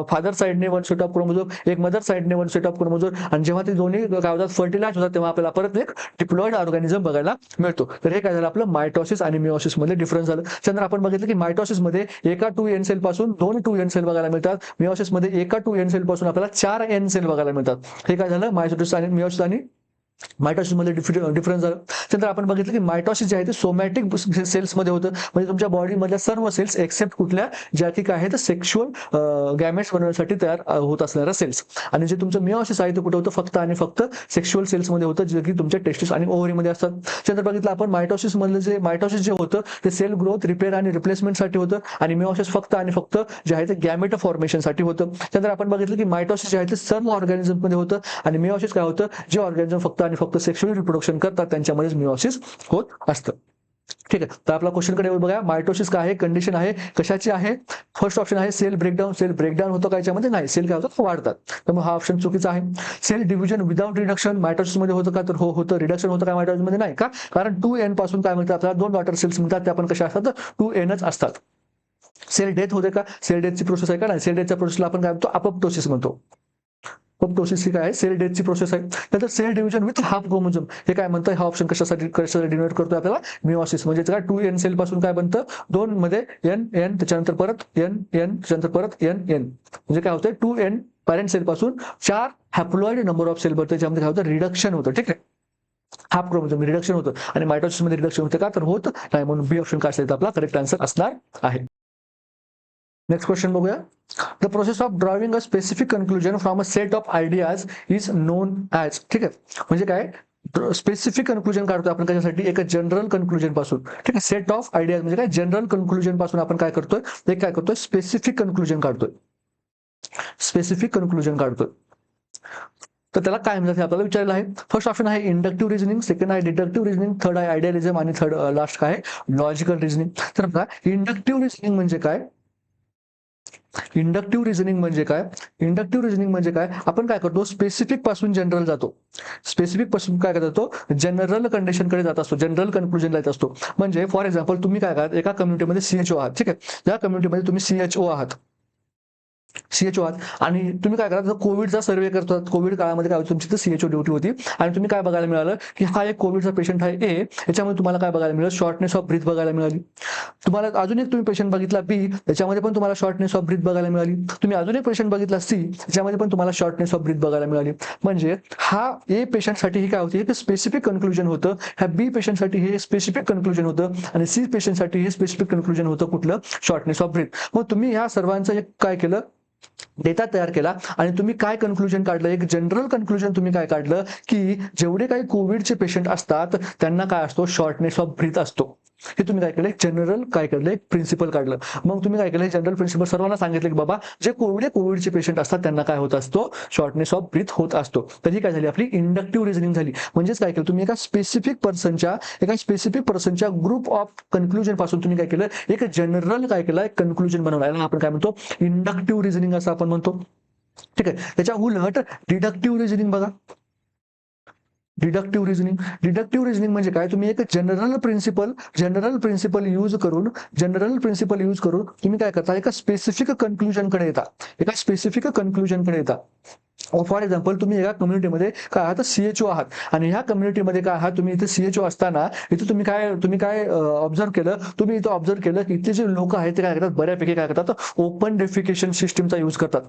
father साइडने one set of chromosome, एक mother साइडने one set of chromosome. आणि जेव्हा ते दोन्ही काय होतात, फर्टिलाइज होतात, तेव्हा आपल्याला परत एक डिप्लॉइड ऑर्गॅनिझम बघायला मिळतो. तर हे काय झालं, आपलं मायटोसिस आणि मिओसिस मध्ये डिफरन्स झालं. त्यानंतर आपण बघितलं की मायटोसिस मध्ये एका 2n सेल पासून 2 2n सेल बघायला मिळतात. मिओसिस मध्ये एका 2n सेल पासून आपल्याला 4n सेल बघायला मिळतात. हे काय झालं, मायटोसिस आणि मिओसिस आणि मायटोसिस मध्ये डिफरन्स झाला. त्यानंतर आपण बघितलं की मायटोसिस जे आहे ते सोमॅटिक सेल्स मध्ये होतं. म्हणजे तुमच्या बॉडीमधल्या सर्व सेल्स एक्सेप्ट कुठल्या, ज्या की काय आहे तर सेक्शुअल गॅमेट्स बनवण्यासाठी तयार होत असणाऱ्या सेल्स. आणि जे तुमचं मिओसिस आहे ते कुठे होतं, फक्त आणि फक्त सेक्शुअल सेल्स मध्ये होतं, जे की तुमच्या टेस्टिस आणि ओव्हरी मध्ये असतात. त्यानंतर बघितलं आपण मायटोसिस मधलं मायटोसिस जे होतं ते सेल ग्रोथ, रिपेअर आणि रिप्लेसमेंट साठी होतं. आणि मिओसिस फक्त आणि फक्त जे आहे ते गॅमेट फॉर्मेशन साठी होतं. त्यानंतर आपण बघितलं की मायटोसिस जे आहे ते सर्व ऑर्गॅनिझम मध्ये होतं. आणि मिओसिस काय होतं, जे ऑर्गॅनिझम फक्त आणि फक्त सेक्शुअल रिप्रोडक्शन करतात त्यांच्यामध्येच मिओसिस होत असतं. ठीक आहे. तर आपला क्वेश्चन कडे बघा, मायटोसिस काय आहे, कंडिशन आहे, कशाची आहे. फर्स्ट ऑप्शन आहे सेल ब्रेकडाऊन. सेल ब्रेकडाऊन होतं का याच्यामध्ये, नाही, सेल काय होतं, वाढतात. त्यामुळे हा ऑप्शन चुकीचा आहे. Cell division without reduction mitosis मध्ये होतं का, तर हो होतं. रिडक्शन होतं का मायटोसिस मध्ये, नाही. का, कारण 2n पासून काय मिळतात आपल्याला, 2 डॉटर सेल्स मिळतात, त्या पण कशा असतात, 2nच असतात. सेल डेथ होते का, सेल डेथची प्रोसेस आहे का, नाही. सेल डेथच्या प्रोसेसला आपण काय म्हणतो, अपोप्टोसिस म्हणतो. अपोप्टोसिस ही काय आहे, सेल डेथची प्रोसेस आहे. त्यानंतर cell division with half chromosome, हे काय म्हणतं, हा ऑप्शन कशासाठी डिनोट करतोय आपल्याला, मिओसिस. म्हणजे काय 2n सेल पासून काय बनतं, 2 मध्ये n त्याच्यानंतर परत n त्याच्यानंतर परत n म्हणजे काय होतं, 2n पॅरेंट सेल पासून 4 हॅप्लॉइड नंबर ऑफ सेल बनतं, त्याच्यामध्ये काय होतं, रिडक्शन होतं. ठीक आहे. हाफ क्रोमोझोम रिडक्शन होतं. आणि मायटोसिस मध्ये रिडक्शन होतं का, तर होत नाही. म्हणून बी ऑप्शन काय असेल, आपला करेक्ट आन्सर असणार आहे. नेक्स्ट क्वेश्चन बघूया. The process of drawing a specific conclusion from a set of ideas is non as. ठीक आहे. म्हणजे काय, स्पेसिफिक कन्क्लुजन काढतोय आपण कशासाठी, एक जनरल कन्क्लुजन पासून. ठीक आहे. सेट ऑफ आयडियाज म्हणजे काय, जनरल कन्क्लुजन पासून आपण काय करतोय, एक काय करतोय, स्पेसिफिक कन्क्लुजन काढतोय. स्पेसिफिक कन्क्लुजन काढतोय. तर त्याला काय म्हणतात हे आपल्याला विचारलं आहे. फर्स्ट ऑप्शन आहे इंडक्टिव्ह रिझनिंग, सेकंड आहे डिडक्टिव्ह रिझनिंग, थर्ड आहे आयडियालिझम आणि थर्ड लास्ट काय आहे, लॉजिकल रिझनिंग. तर बघा, इंडक्टिव्ह रिझनिंग म्हणजे काय, इंडक्टिव्ह रिझनिंग म्हणजे काय, इंडक्टिव्ह रिझनिंग म्हणजे काय, आपण काय करतो, स्पेसिफिक पासून जनरल जातो. स्पेसिफिक पासून काय करतो, जनरल कंडिशन कडे जात असतो, जनरल कन्क्लुजन येत असतो. म्हणजे फॉर एक्झाम्पल तुम्ही काय आहात, एका कम्युनिटीमध्ये सीएचओ आहात. ठीक आहे. त्या कम्युनिटीमध्ये तुम्ही सीएचओ आहात, सीएचओ आहात. आणि तुम्ही काय करा, कोविडचा सर्व्हे करतात. कोविड काळामध्ये काय होतं, तुमची सीएचओ ड्युटी होती. आणि तुम्ही काय बघायला मिळालं की हा एक कोविडचा पेशंट आहे ए, याच्यामध्ये तुम्हाला काय बघायला मिळालं, शॉर्टनेस ऑफ ब्रीथ बघायला मिळाली. तुम्हाला अजून एक तुम्ही पेशंट बघितला बी, त्याच्यामध्ये पण तुम्हाला शॉर्टनेस ऑफ ब्रीथ बघायला मिळाली. तुम्ही अजून एक पेशंट बघितला सी, त्याच्यामध्ये पण तुम्हाला शॉर्टनेस ऑफ ब्रीथ बघायला मिळाली. म्हणजे हा ए पेशंटसाठी ही काय होती, एक स्पेसिफिक कन्क्लुजन होतं. ह्या बी पेशंटसाठी हे स्पेसिफिक कन्क्लुजन होतं. आणि सी पेशंटसाठी हे स्पेसिफिक कन्क्लुजन होतं, कुठलं, शॉर्टनेस ऑफ ब्रीथ. मग तुम्ही ह्या सर्वांचं एक काय केलं, डेटा तयार केला. आणि तुम्ही काय कन्क्लुजन काढलं, एक जनरल कन्क्लुजन तुम्ही काय काढलं, की जेवढे काही कोविडचे पेशंट असतात त्यांना काय असतो, शॉर्टनेस ऑफ ब्रीथ असतो. हे तुम्ही काय केलं, जनरल काय केलं, एक प्रिन्सिपल काढलं. मग तुम्ही काय केलं, जनरल प्रिन्सिपल सर्वांना सांगितलं की बाबा जे कोविडचे पेशंट असतात त्यांना काय होत असतो, शॉर्टनेस ऑफ ब्रीथ होत असतो. तर ही काय झाली, आपली इंडक्टिव्ह रिझनिंग झाली. म्हणजेच काय केलं, तुम्ही एका स्पेसिफिक पर्सनच्या ग्रुप ऑफ कन्क्लुजन पासून तुम्ही काय केलं, एक जनरल काय केलं, एक कन्क्लुजन बनवलं. याला आपण काय म्हणतो, इंडक्टिव्ह रिझनिंग असं आपण म्हणतो. ठीक आहे. त्याच्या उलट डिडक्टिव्ह रिझनिंग बघा, डिडक्टिव्ह रिझनिंग म्हणजे काय, तुम्ही एक जनरल प्रिन्सिपल यूज करून तुम्ही काय करता, एका स्पेसिफिक कन्क्लुजनकडे येता. फॉर एक्झाम्पल तुम्ही एका कम्युनिटीमध्ये काय आहात, सीएचओ आहात. आणि ह्या कम्युनिटीमध्ये काय आहात, तुम्ही इथे सीएचओ असताना इथे तुम्ही काय ऑब्झर्व केलं, की इथले जे लोक आहेत ते काय करतात, बऱ्यापैकी काय करतात, ओपन डेफिकेशन सिस्टीमचा यूज करतात.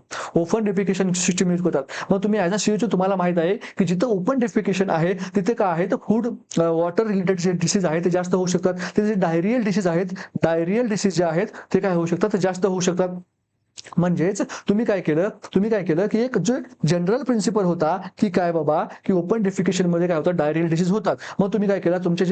मग तुम्ही ऍज अ सीएचओ तुम्हाला माहित आहे की जिथं ओपन डेफिकेशन आहे तिथे काय आहे, तर फूड वॉटर रिलेटेड जे डिसीज आहेत ते जास्त होऊ शकतात. ते जे डायरियल डिसीज जे आहेत ते काय होऊ शकतात, जास्त होऊ शकतात. म्हणजेच तुम्ही काय केलं की एक जो जनरल प्रिन्सिपल होता की काय बाबा, की ओपन डेफिकेशन मध्ये काय होतं, डायरियल डिसीज होतात. मग तुम्ही काय केलं, तुमची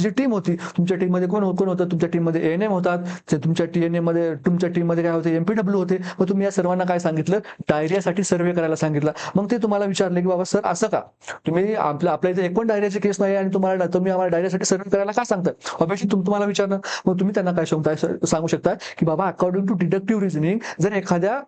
जी टीम होती, तुमच्या टीम मध्ये कोण होतं, तुमच्या टीम मध्ये एएनएम होतात, तुमच्या टीम मध्ये काय होते, एमपीडब्ल्यू होते. मग तुम्ही या सर्वांना काय सांगितलं, डायरियासाठी सर्व्हे करायला सांगितलं. मग ते तुम्हाला विचारले की बाबा सर असं का, तुम्ही आपल्या इथे एक पण डायरियाची केस नाही आणि तुम्ही आम्हाला डायरियासाठी सर्व्हे करायला का सांगताय, ऑब्वियसली तुम्हाला विचारणार. मग तुम्ही त्यांना काय सांगू शकता की बाबा, according to deductive reasoning setting जर एखाद्या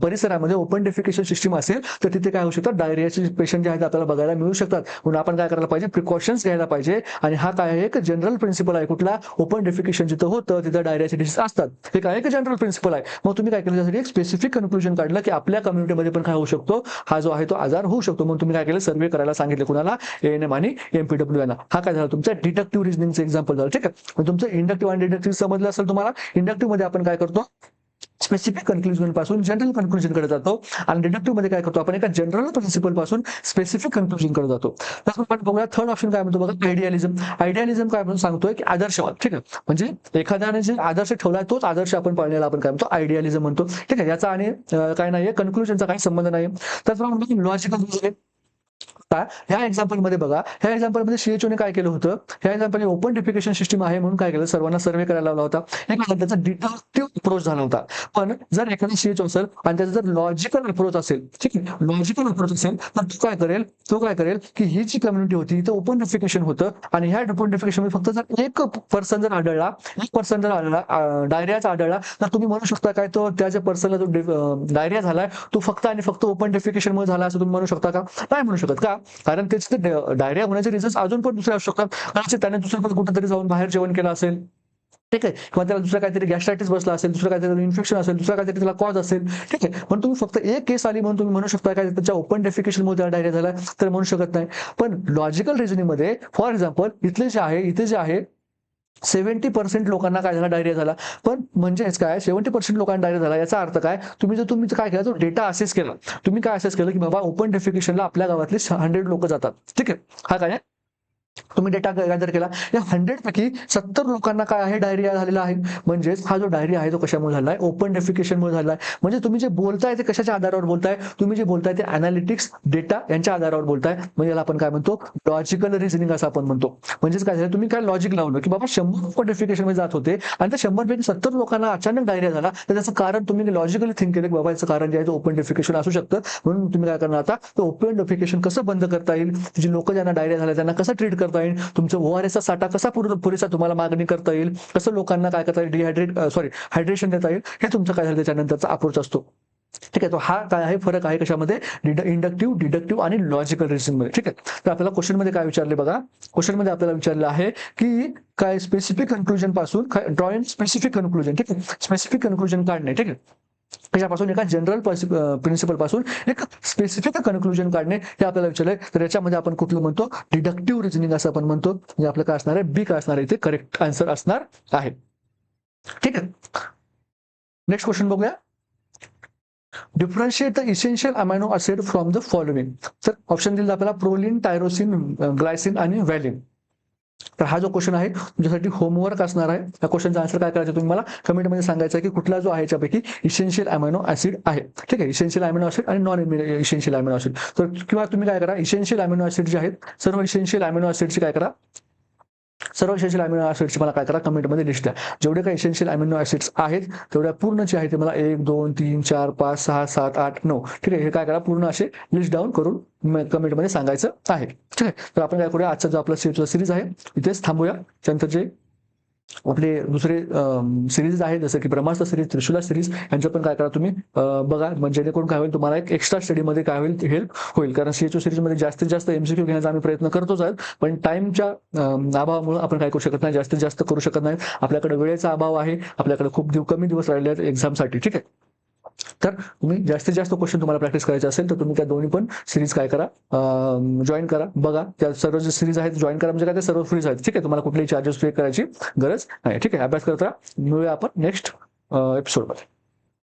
परिसरामध्ये ओपन डेफिकेशन सिस्टीम असेल तर तिथे काय होऊ शकतात, डायरियाचे पेशंट जे आहेत आपल्याला बघायला मिळू शकतात. म्हणून आपण काय करायला पाहिजे, प्रिकॉशन्स घ्यायला पाहिजे. आणि हा काय आहे, एक जनरल प्रिन्सिपल आहे. कुठला, ओपन डेफिकेशन जिथं होतं तिथं डायरियाचे डिसीज असतात. हे काय एक जनरल प्रिन्सिपल आहे. मग तुम्ही काय केलं, त्यासाठी एक स्पेसिफिक कन्क्लुजन काढलं की आपल्या कम्युनिटीमध्ये पण काय होऊ शकतो, हा जो आहे तो आजार होऊ शकतो. म्हणून तुम्ही काय केलं, सर्वे करायला सांगितले कुणाला, एएनएम आणि एमपीडब्ल्यू यांना. हा काय झाला, तुमचा डिडक्टिव्ह रिझनिंगचं एक्झाम्पल झालं. ठीक आहे, मग तुमचं इंडक्टिव्ह आणि डिडक्टिव्ह समजलं असेल तुम्हाला. इंडक्टिव्ह मध्ये आपण काय करतो, स्पेसिफिक कन्क्लुजन पासून जनरल कन्क्लुजन कडे जातो. आणि डिडक्टिव्ह मध्ये काय करतो, आपण एका जनरल प्रिन्सिपल पासून स्पेसिफिक कन्क्लुजन कडे जातो. तर आपण बघूया थर्ड ऑप्शन काय म्हणतो बघा, आयडियालिझम. आयडियालिझम काय म्हणून सांगतोय की आदर्शवाद. ठीक आहे, म्हणजे एखाद्याने जे आदर्श ठेवलाय तोच आदर्श आपण पाळण्याला आपण काय म्हणतो, आयडियालिझम म्हणतो. ठीक आहे, याचा आणि काय नाहीये, कन्क्लुजनचा काही संबंध नाही. त्याचप्रमाणे लॉजिकल. ह्या एक्झाम्पल मध्ये बघा, ह्या एक्झाम्पल मध्ये सीएचओ ने काय केलं होतं, ह्या एक्झाम्पल ओपन डेफिकेशन सिस्टीम आहे म्हणून काय केलं, सर्वांना सर्वे करायला लावला होता. त्याचा डिडक्टिव्ह अप्रोच झाला होता. पण जर एखादा सीएचओ असेल आणि त्याचा जर लॉजिकल अप्रोच असेल, ठीक आहे, लॉजिकल अप्रोच असेल तर तो काय करेल की ही जी कम्युनिटी होती इथं ओपन डेफिकेशन होतं आणि ह्या ओपन डेफिकेशन मध्ये फक्त जर एक पर्सन जर आढळला, डायरियाचा आढळला, तर तुम्ही म्हणू शकता काय, तो त्याच्या पर्सनला जो डायरिया झालाय तो फक्त आणि फक्त ओपन डेफिकेशन मुळे झाला असं तुम्ही म्हणू शकता का, नाही म्हणू शकत. का, कारण त्याचे डायरिया होण्याचे रिझन्स अजून पण दुसरे असू शकतात. कदाचित त्याने दुसरं कुठेतरी जाऊन बाहेर जेवण केलं असेल, ठीक आहे, किंवा त्याला दुसरं काहीतरी गॅस्ट्रायटिस बसला असेल, दुसरं काहीतरी इन्फेक्शन असेल, दुसरा काहीतरी त्याला कॉज असेल. ठीक आहे, पण तुम्ही फक्त एक केस आली म्हणून तुम्ही म्हणू शकता काय त्याच्या ओपन डेफिकेशन मुळे त्याला डायरिया झाला, तर म्हणू शकत नाही. पण लॉजिकल रिझनिंग मध्ये फॉर एक्झाम्पल इथे जे आहे 70% लोकांना काय झाला, डायरिया झाला. पण म्हणजेच काय, 70% लोकांना डायरिया झाला याचा अर्थ काय, तुम्ही काय केला, तो डेटा असेस केला. तुम्ही काय असेस केलं की बाबा ओपन डेफिकेशनला आपल्या गावातले 100 लोक जातात. ठीक आहे, हा काय तुम्ही डेटा गॅदर केला, या 100 पैकी 70 लोकांना काय आहे, डायरिया झालेला आहे. म्हणजेच हा जो डायरिया आहे तो कशामुळे झालाय, ओपन डेफिकेशन मुळे झालाय. म्हणजे तुम्ही जे बोलताय ते कशाच्या आधारावर बोलताय, तुम्ही जे बोलताय ते अनालिटिक्स डेटा यांच्या आधारावर बोलताय. म्हणजे याला आपण काय म्हणतो, लॉजिकल रिझनिंग असं आपण म्हणतो. म्हणजेच काय झालं, तुम्ही काय लॉजिक लावलं की बाबा 100 ओपन डेफिकेशन मध्ये जात होते आणि त्या 100 पैकी 70 लोकांना अचानक डायरिया झाला, तर त्याचं कारण तुम्ही लॉजिकली थिंक केलं की बाबा याचं कारण जे आहे ओपन डेफिकेशन असू शकतं. म्हणून तुम्ही काय करणार, आता ओपन डेफिकेशन कसं बंद करता येईल, जी लोक ज्यांना डायरिया झाला त्यांना कसं ट्रीट करता येईल, तुमचं ओआरएसचा साठा कसा पुरेसा तुम्हाला मागणी करता येईल, कसं लोकांना काय करता येईल, हायड्रेशन देता येईल, हे तुमचं काय झालं त्याच्यानंतरचा अप्रोच असतो. ठीक आहे, तो हा काय आहे, फरक आहे कशामध्ये, इंडक्टिव्ह, डिडक्टिव्ह आणि लॉजिकल रिझनिंग मध्ये. ठीक आहे, तर आपल्याला क्वेश्चन मध्ये काय विचारले बघा, क्वेश्चन मध्ये आपल्याला विचारलं आहे की काय स्पेसिफिक कन्क्लुजन पासून ड्रॉइंग स्पेसिफिक कन्क्लुजन. ठीक आहे, स्पेसिफिक कन्क्लुजन काढणे. ठीक आहे, त्याच्यापासून एका जनरल प्रिन्सिपल पासून एक स्पेसिफिक कन्क्लुजन काढणे हे आपल्याला विचारलंय. तर याच्यामध्ये आपण कुठलं म्हणतो, डिडक्टिव्ह रिझनिंग असं आपण म्हणतो. म्हणजे आपलं काय असणार आहे, बी काय असणार आहे, इथे करेक्ट आन्सर असणार आहे. ठीक आहे, नेक्स्ट क्वेश्चन बघूया. Differentiate the essential amino acid from the following. तर ऑप्शन दिलं आपल्याला प्रोलिन, टायरोसिन, ग्लायसिन आणि व्हॅलिन. तर हा जो क्वेश्चन आहे तुमच्यासाठी होमवर्क असणार आहे. या क्वेश्चनचा आन्सर काय करायचं तुम्ही मला कमेंटमध्ये सांगायचं आहे की कुठला जो आहे याच्यापैकी इसेन्शियल अमायनो ऍसिड आहे. ठीक आहे, इसेन्शियल अमायनो ऍसिड आणि नॉन इसेन्शियल अमायनो ऍसिड. तर किंवा तुम्ही काय करा, इसेन्शियल अमायनो ऍसिड जे आहेत सर्व इसेन्शियल अमायनो ऍसिडची काय करा, सर्व इसेन्शियल अमिनो ऍसिड्सची मला काय करा, कमेंटमध्ये लिस्ट द्या. जेवढे काही इसेन्शियल अमिनो ऍसिड्स आहेत तेवढ्या पूर्ण जे आहे ते मला 1 2 3 4 5 6 7 8 9. ठीक आहे, हे काय करा, पूर्ण असे लिस्ट डाऊन करून कमेंटमध्ये सांगायचं आहे. ठीक आहे, तर आपण काय करूया, आजचा जो आपला सिरीज आहे इथेच थांबूया. त्यानंतर जे आपले दुसरे सिरीज आहेत जसं की ब्रह्मास्त्र सिरीज, त्रिशूला सिरीज, यांचं पण काय करा तुम्ही बघा. म्हणजे जेणेकरून काय होईल, तुम्हाला एक एक्स्ट्रा स्टडीमध्ये काय होईल, हेल्प होईल. कारण सीएचओ सिरीजमध्ये जास्तीत जास्त एमसीक्यू घेण्याचा आम्ही प्रयत्न करतोच आहे, पण टाइमच्या अभावामुळे आपण काय करू शकत नाही, जास्तीत जास्त करू शकत नाही. आपल्याकडे वेळेचा अभाव आहे, आपल्याकडे खूप कमी दिवस राहिले आहेत एक्झामसाठी. ठीक आहे, तर तुम्ही जास्तीत जास्त क्वेश्चन तुम्हाला प्रॅक्टिस करायचे असेल तर तुम्ही त्या दोन्ही पण सिरीज काय करा, जॉईन करा. बघा, त्या सर्व जे सिरीज आहेत जॉईन करा, म्हणजे काय ते सर्व फ्रीज आहेत. ठीक आहे, तुम्हाला कुठलेही चार्जेस पे करायची गरज नाही. ठीक आहे, अभ्यास करता. मिळूया आपण नेक्स्ट एपिसोडमध्ये.